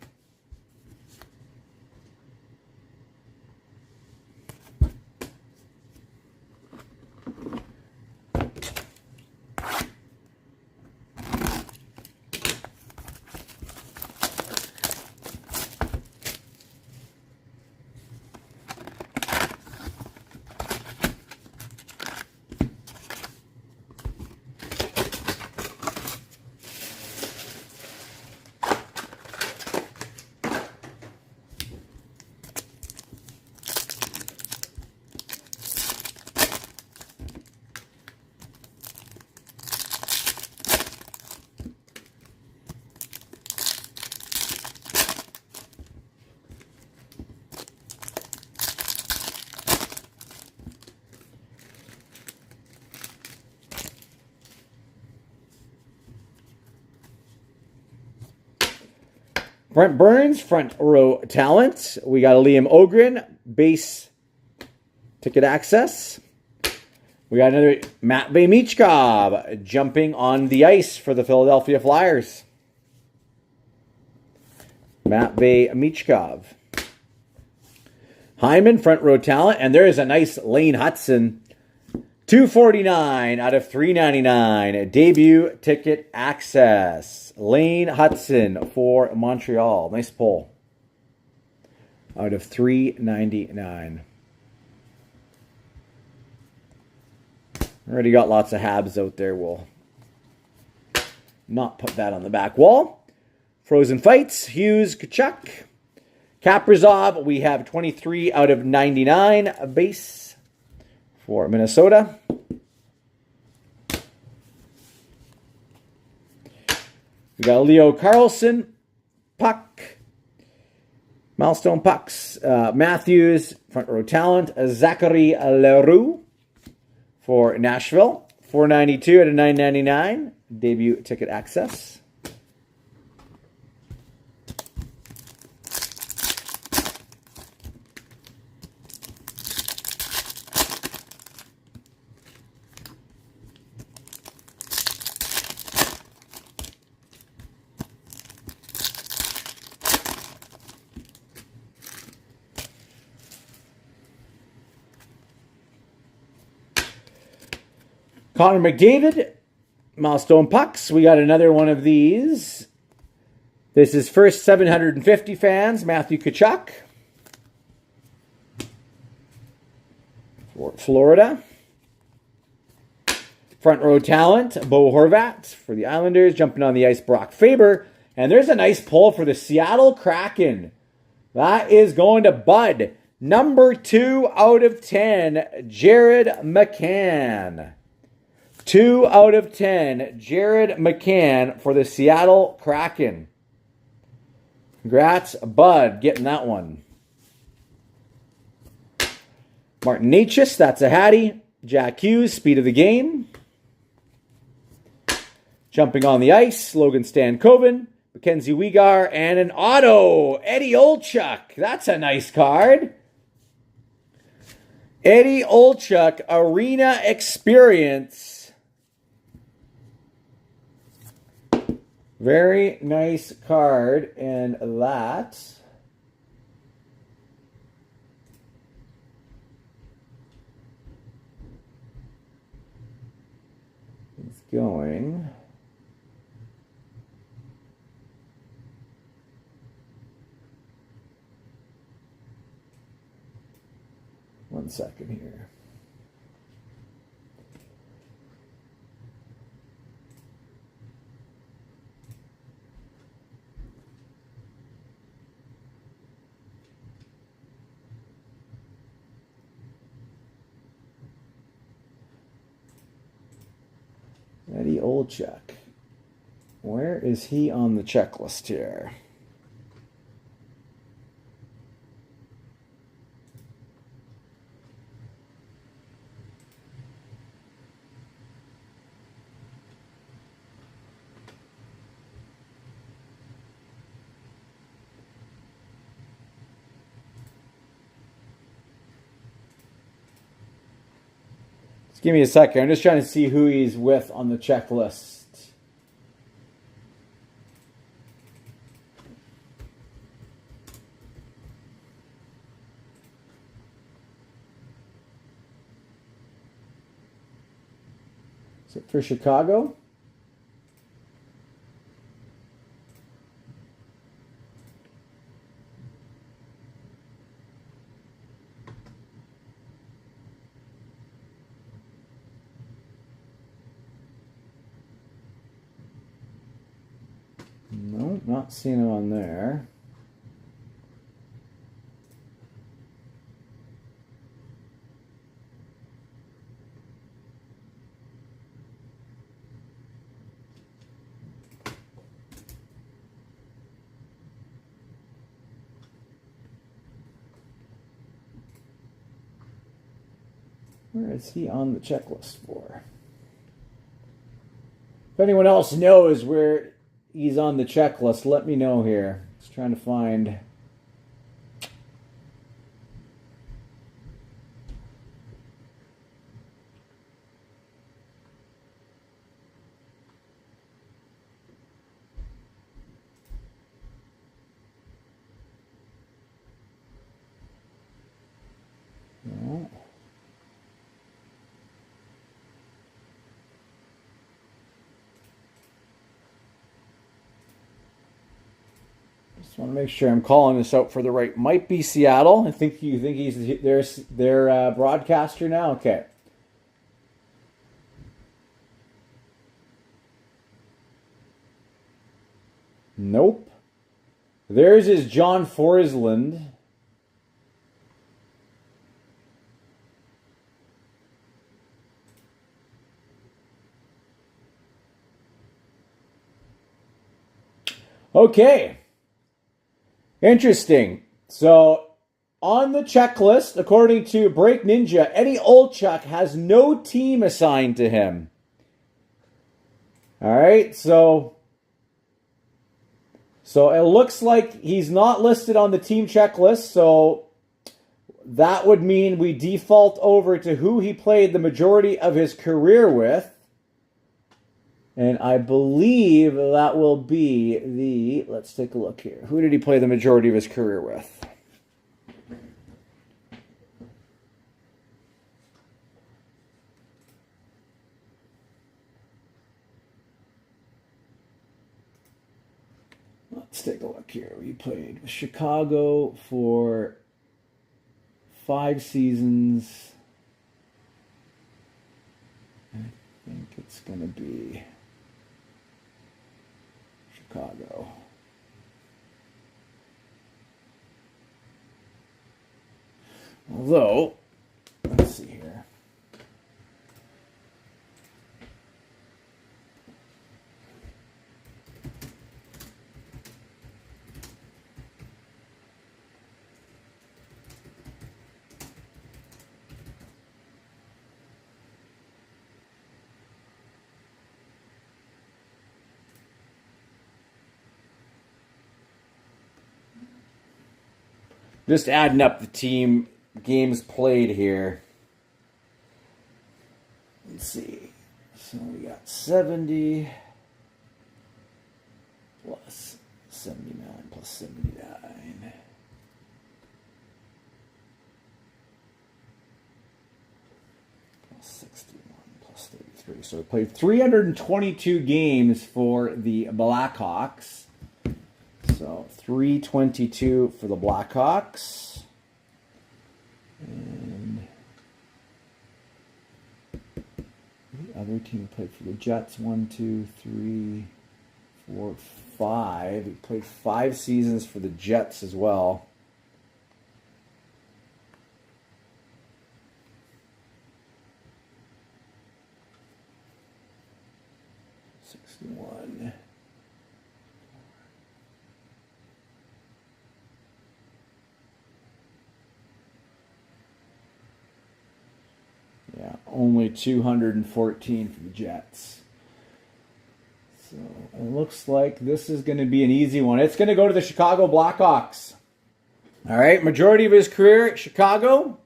Brent Burns, front row talent. We got a Liam Ogren, base ticket access. We got another Matvei Michkov jumping on the ice for the Philadelphia Flyers. Matvei Michkov. Hyman, front row talent. And there is a nice Lane Hutson. 249 out of 399. Debut ticket access. Lane Hutson for Montreal. Nice pull. Out of 399. Already got lots of Habs out there. We'll not put that on the back wall. Frozen Fights. Hughes, Tkachuk. Kaprizov. We have 23 out of 99. A base for Minnesota. We got Leo Carlson, puck, milestone pucks, Matthews, front row talent, Zachary Leroux for Nashville, 492 out of 999, debut ticket access. Connor McDavid, milestone pucks. We got another one of these. This is first 750 fans, Matthew Tkachuk for Florida. Front row talent, Bo Horvat for the Islanders. Jumping on the ice, Brock Faber. And there's a nice pull for the Seattle Kraken. That is going to Bud. Number 2 out of 10, Jared McCann. 2 out of 10, Jared McCann for the Seattle Kraken. Congrats, Bud, getting that one. Martin Necas, that's a Hattie. Jack Hughes, speed of the game. Jumping on the ice, Logan Stankoven, Mackenzie Weegar, and an auto, Eddie Olchuk. That's a nice card. Eddie Olchuk, Arena Experience. Very nice card, and that is going one second here. Eddie Olchuk. Where is he on the checklist here? Just give me a second. I'm just trying to see who he's with on the checklist. Is it for Chicago? No, not seeing him on there. Where is he on the checklist for? If anyone else knows where he's on the checklist, let me know here. Just trying to find. No. Just want to make sure I'm calling this out for the right. Might be Seattle. I think you think he's their broadcaster now. Okay. Nope. Theirs is John Forsland. Okay. Interesting. So, on the checklist, according to Break Ninja, Eddie Olczyk has no team assigned to him. All right, so it looks like he's not listed on the team checklist, so that would mean we default over to who he played the majority of his career with. And I believe that will be the, let's take a look here. Who did he play the majority of his career with? Let's take a look here. He played with Chicago for 5 seasons. I think it's going to be Chicago. Although, let's see here. Just adding up the team games played here. Let's see. So we got 70 plus 79 plus 79. Plus 61 plus 33. So we played 322 games for the Blackhawks. So 322 for the Blackhawks. And the other team played for the Jets. 1, 2, 3, 4, 5. He played 5 seasons for the Jets as well. '61. Yeah, only 214 for the Jets. So it looks like this is going to be an easy one. It's going to go to the Chicago Blackhawks. All right, majority of his career at Chicago.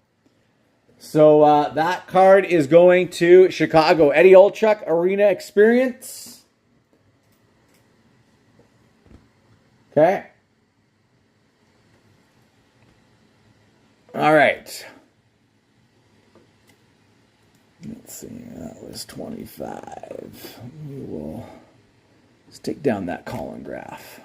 So that card is going to Chicago. Eddie Olczyk, Arena Experience. Okay. All right. Let's see. That was 25. Let's take down that column graph.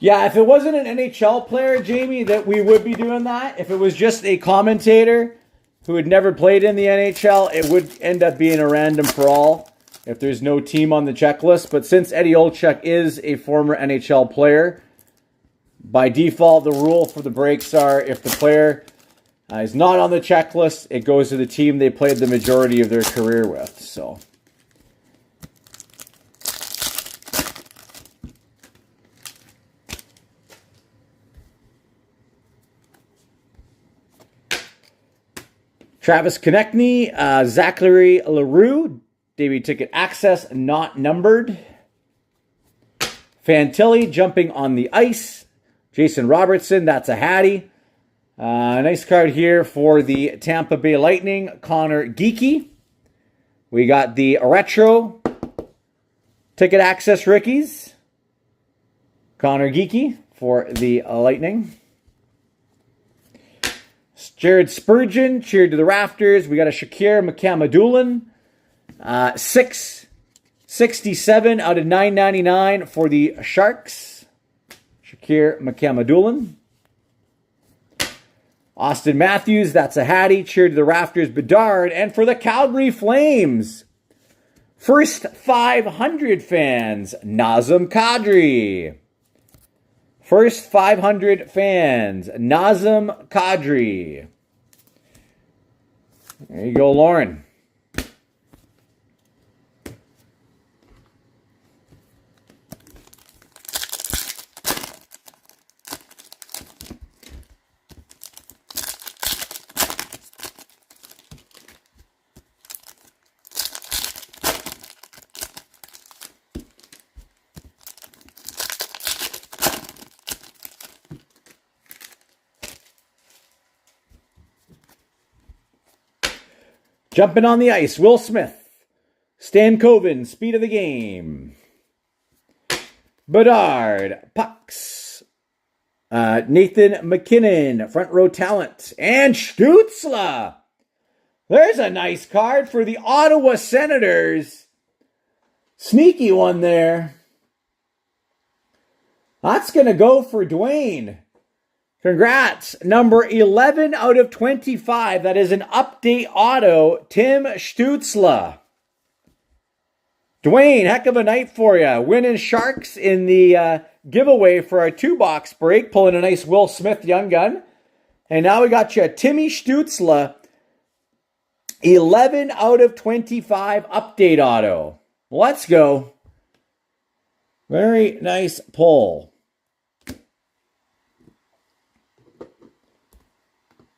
Yeah, if it wasn't an NHL player, Jamie, that we would be doing that. If it was just a commentator who had never played in the NHL, it would end up being a random for all if there's no team on the checklist. But since Eddie Olczyk is a former NHL player, by default, the rule for the breaks are if the player is not on the checklist, it goes to the team they played the majority of their career with. So. Travis Konechny, Zachary Leroux, debut ticket access, not numbered. Fantilli jumping on the ice. Jason Robertson, that's a Hattie. Nice card here for the Tampa Bay Lightning, Connor Geekie. We got the retro ticket access rookies. Connor Geekie for the Lightning. Jared Spurgeon, cheered to the rafters. We got a Shakir McCamadoulan. 667 out of 999 for the Sharks. Shakir McCamadoulan. Austin Matthews, that's a Hattie. Cheered to the rafters, Bedard. And for the Calgary Flames, first 500 fans, Nazem Kadri. First 500 fans, Nazem Kadri. There you go, Lauren. Jumping on the ice, Will Smith. Stan Coven, speed of the game. Bedard, pucks. Nathan McKinnon, front row talent. And Stützle. There's a nice card for the Ottawa Senators. Sneaky one there. That's going to go for Dwayne. Congrats. Number 11 out of 25. That is an update auto. Tim Stützle. Dwayne, heck of a night for you. Winning Sharks in the giveaway for our 2-box break. Pulling a nice Will Smith Young Gun. And now we got you Timmy Stützle. 11 out of 25 update auto. Let's go. Very nice pull.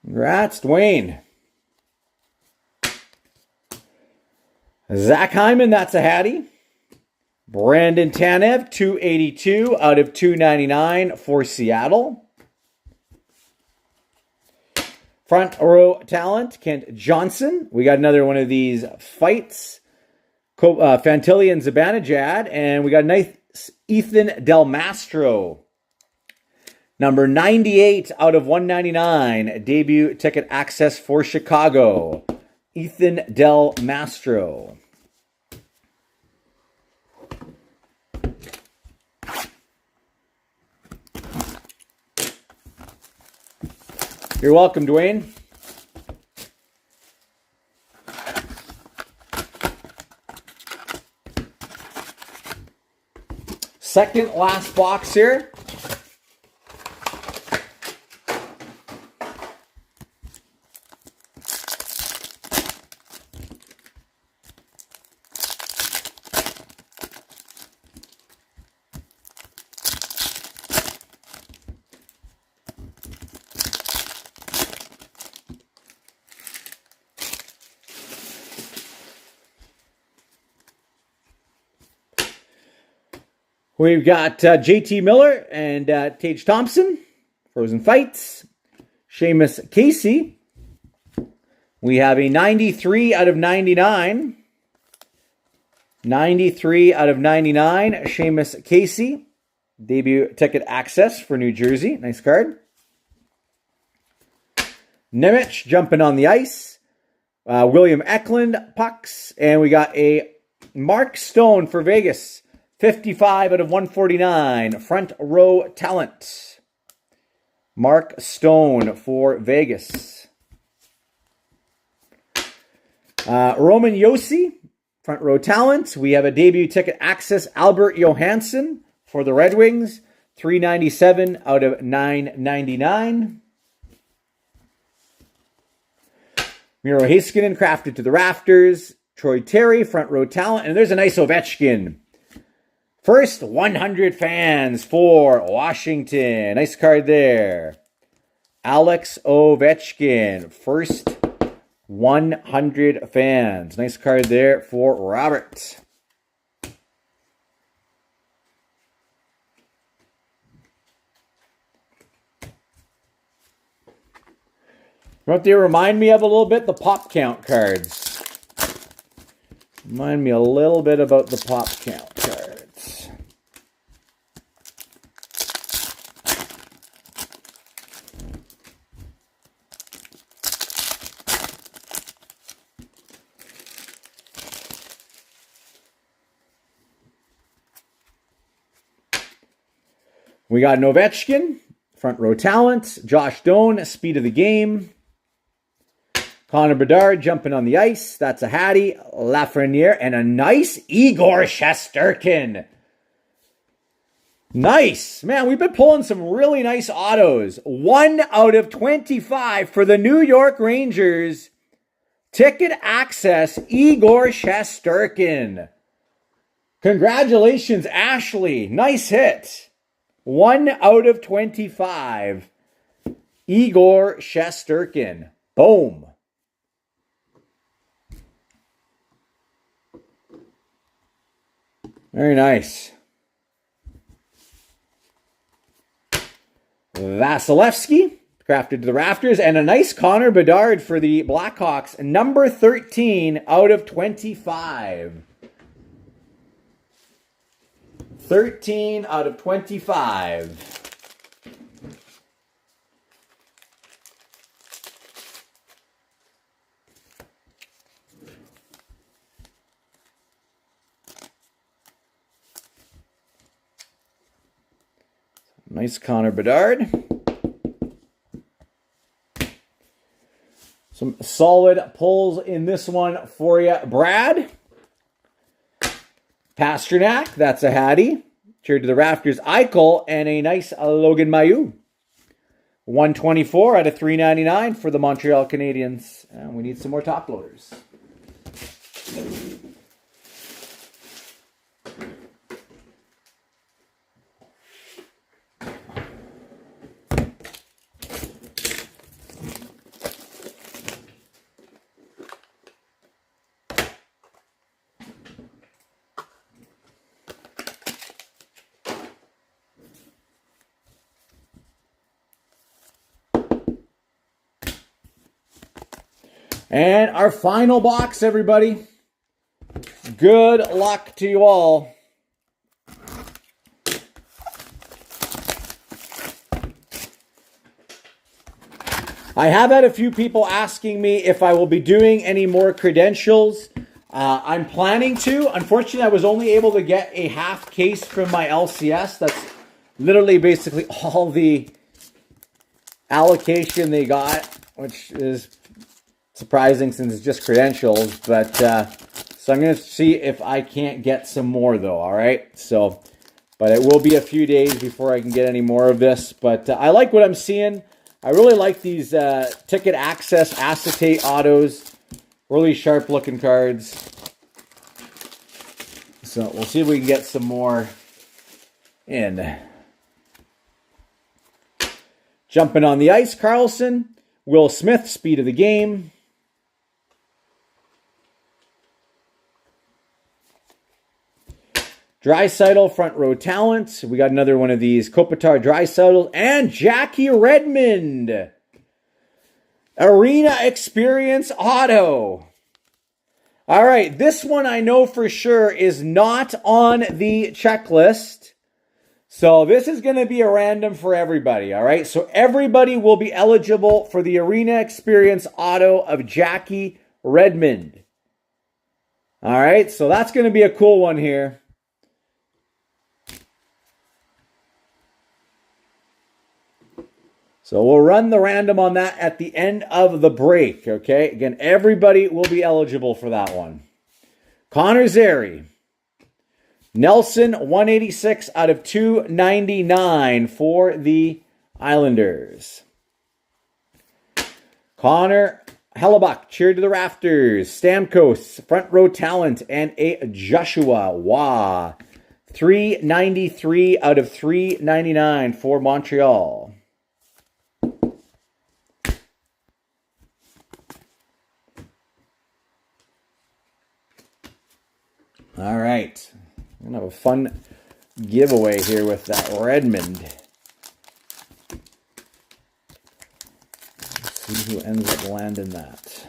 Congrats, Dwayne. Zach Hyman, that's a Hattie. Brandon Tanev, 282 out of 299 for Seattle. Front row talent, Kent Johnson. We got another one of these fights. Fantilli and Zibanejad. And we got a nice Ethan Del Mastro. Number 98 out of 199. Debut ticket access for Chicago. Ethan Del Mastro. You're welcome, Dwayne. Second last box here. We've got JT Miller and Tage Thompson, Frozen Fights. Seamus Casey. We have a 93 out of 99. 93 out of 99, Seamus Casey. Debut ticket access for New Jersey. Nice card. Nemec jumping on the ice. William Eklund pucks. And we got a Mark Stone for Vegas. 55 out of 149. Front row talent. Mark Stone for Vegas. Roman Josi, front row talent. We have a debut ticket access. Albert Johansson for the Red Wings. 397 out of 999. Miro Heiskanen crafted to the rafters. Troy Terry, front row talent. And there's a nice Ovechkin. First 100 fans for Washington. Nice card there. Alex Ovechkin. First 100 fans. Nice card there for Robert. What they remind me of a little bit? The pop count cards. Remind me a little bit about the pop count cards. We got an Ovechkin, front row talent. Josh Doan, speed of the game. Connor Bedard jumping on the ice. That's a Hattie. Lafreniere. And a nice Igor Shesterkin. Nice. Man, we've been pulling some really nice autos. 1 out of 25 for the New York Rangers. Ticket access, Igor Shesterkin. Congratulations, Ashley. Nice hit. 1 out of 25. Igor Shesterkin. Boom. Very nice. Vasilevsky, crafted to the rafters, and a nice Connor Bedard for the Blackhawks. Number 13 out of 25. 13 out of 25. Nice Connor Bedard. Some solid pulls in this one for you, Brad. Pasternak, that's a Hattie. Cheered to the rafters, Eichel, and a nice Logan Mailloux. 124 out of 399 for the Montreal Canadiens. And we need some more top loaders. And our final box, everybody. Good luck to you all. I have had a few people asking me if I will be doing any more credentials. I'm planning to. Unfortunately, I was only able to get a half case from my LCS. That's literally basically all the allocation they got, which is surprising since it's just credentials, but so I'm going to see if I can't get some more though, all right? So, but it will be a few days before I can get any more of this, but I like what I'm seeing. I really like these ticket access acetate autos, really sharp looking cards. So we'll see if we can get some more in. Jumping on the ice, Carlson. Will Smith, speed of the game. Draisaitl, front row talent. We got another one of these. Kopitar, Draisaitl, and Jackie Redmond. Arena Experience Auto. All right, this one I know for sure is not on the checklist. So this is going to be a random for everybody, all right? So everybody will be eligible for the Arena Experience Auto of Jackie Redmond. All right, so that's going to be a cool one here. So we'll run the random on that at the end of the break, okay? Again, everybody will be eligible for that one. Connor Zary. Nelson, 186 out of 299 for the Islanders. Connor Hellebuck, cheered to the rafters. Stamkos, front row talent, and a Joshua Wah. 393 out of 399 for Montreal. All right. We're going to have a fun giveaway here with that Redmond. Let's see who ends up landing that.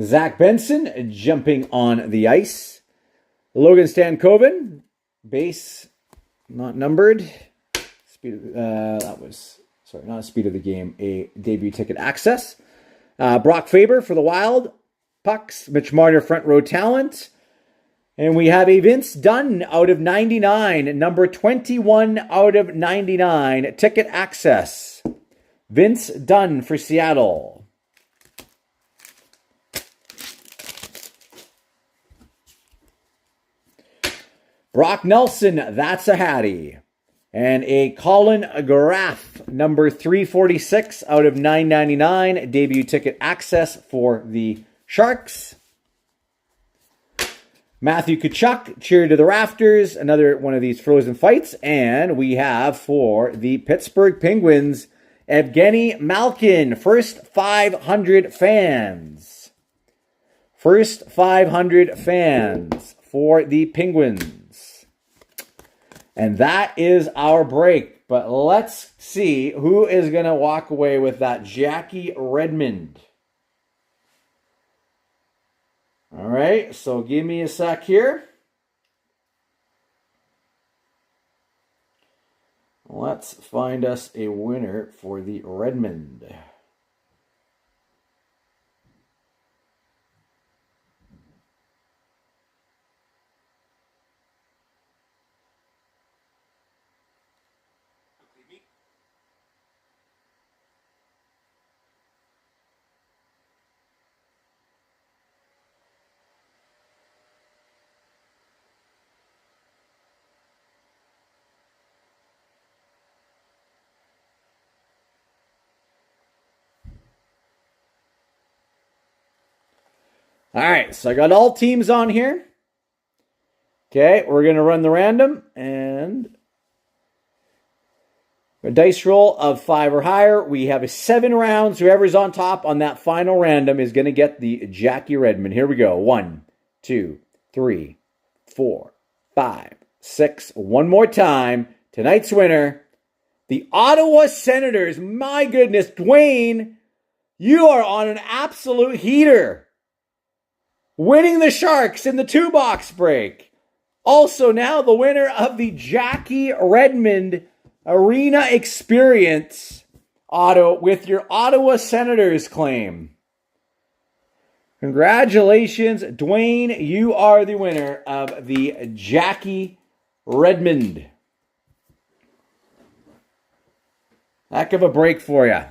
Zach Benson jumping on the ice. Logan Stankoven, base not numbered. That was, sorry, not a speed of the game, a debut ticket access. Brock Faber for the Wild. Pucks, Mitch Marner, front row talent. And we have a Vince Dunn out of 99, number 21 out of 99, ticket access. Vince Dunn for Seattle. Brock Nelson, that's a Hattie. And a Colin Graff, number 346 out of 999, debut ticket access for the Sharks. Matthew Tkachuk, cheered to the rafters, another one of these frozen fights. And we have for the Pittsburgh Penguins, Evgeny Malkin, first 500 fans. First 500 fans for the Penguins. And that is our break. But let's see who is going to walk away with that Jackie Redmond. All right, so give me a sec here. Let's find us a winner for the Redmond. All right, so I got all teams on here. Okay, we're going to run the random and a dice roll of 5 or higher. We have 7 rounds. Whoever's on top on that final random is going to get the Jackie Redmond. Here we go. 1, 2, 3, 4, 5, 6. One more time. Tonight's winner, the Ottawa Senators. My goodness, Dwayne, you are on an absolute heater. Winning the Sharks in the 2-box break. Also now the winner of the Jackie Redmond Arena Experience Auto with your Ottawa Senators claim. Congratulations, Dwayne. You are the winner of the Jackie Redmond. Heck of a break for you.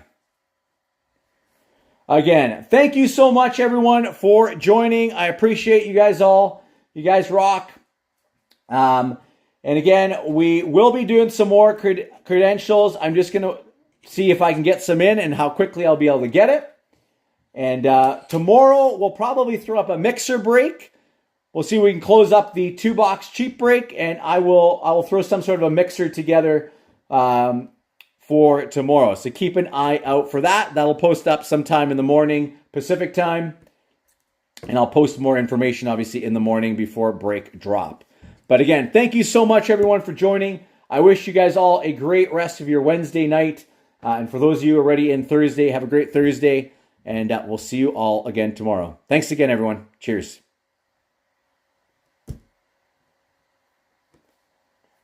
Again, thank you so much, everyone, for joining. I appreciate you guys all. You guys rock. And again, we will be doing some more credentials. I'm just going to see if I can get some in and how quickly I'll be able to get it. And tomorrow, we'll probably throw up a mixer break we'll see if we can close up the 2-box cheap break, and I will throw some sort of a mixer together for tomorrow. So keep an eye out for that. That'll post up sometime in the morning, Pacific time. And I'll post more information, obviously, in the morning before break drop. But again, thank you so much, everyone, for joining. I wish you guys all a great rest of your Wednesday night. And for those of you already in Thursday, have a great Thursday. And we'll see you all again tomorrow. Thanks again, everyone. Cheers.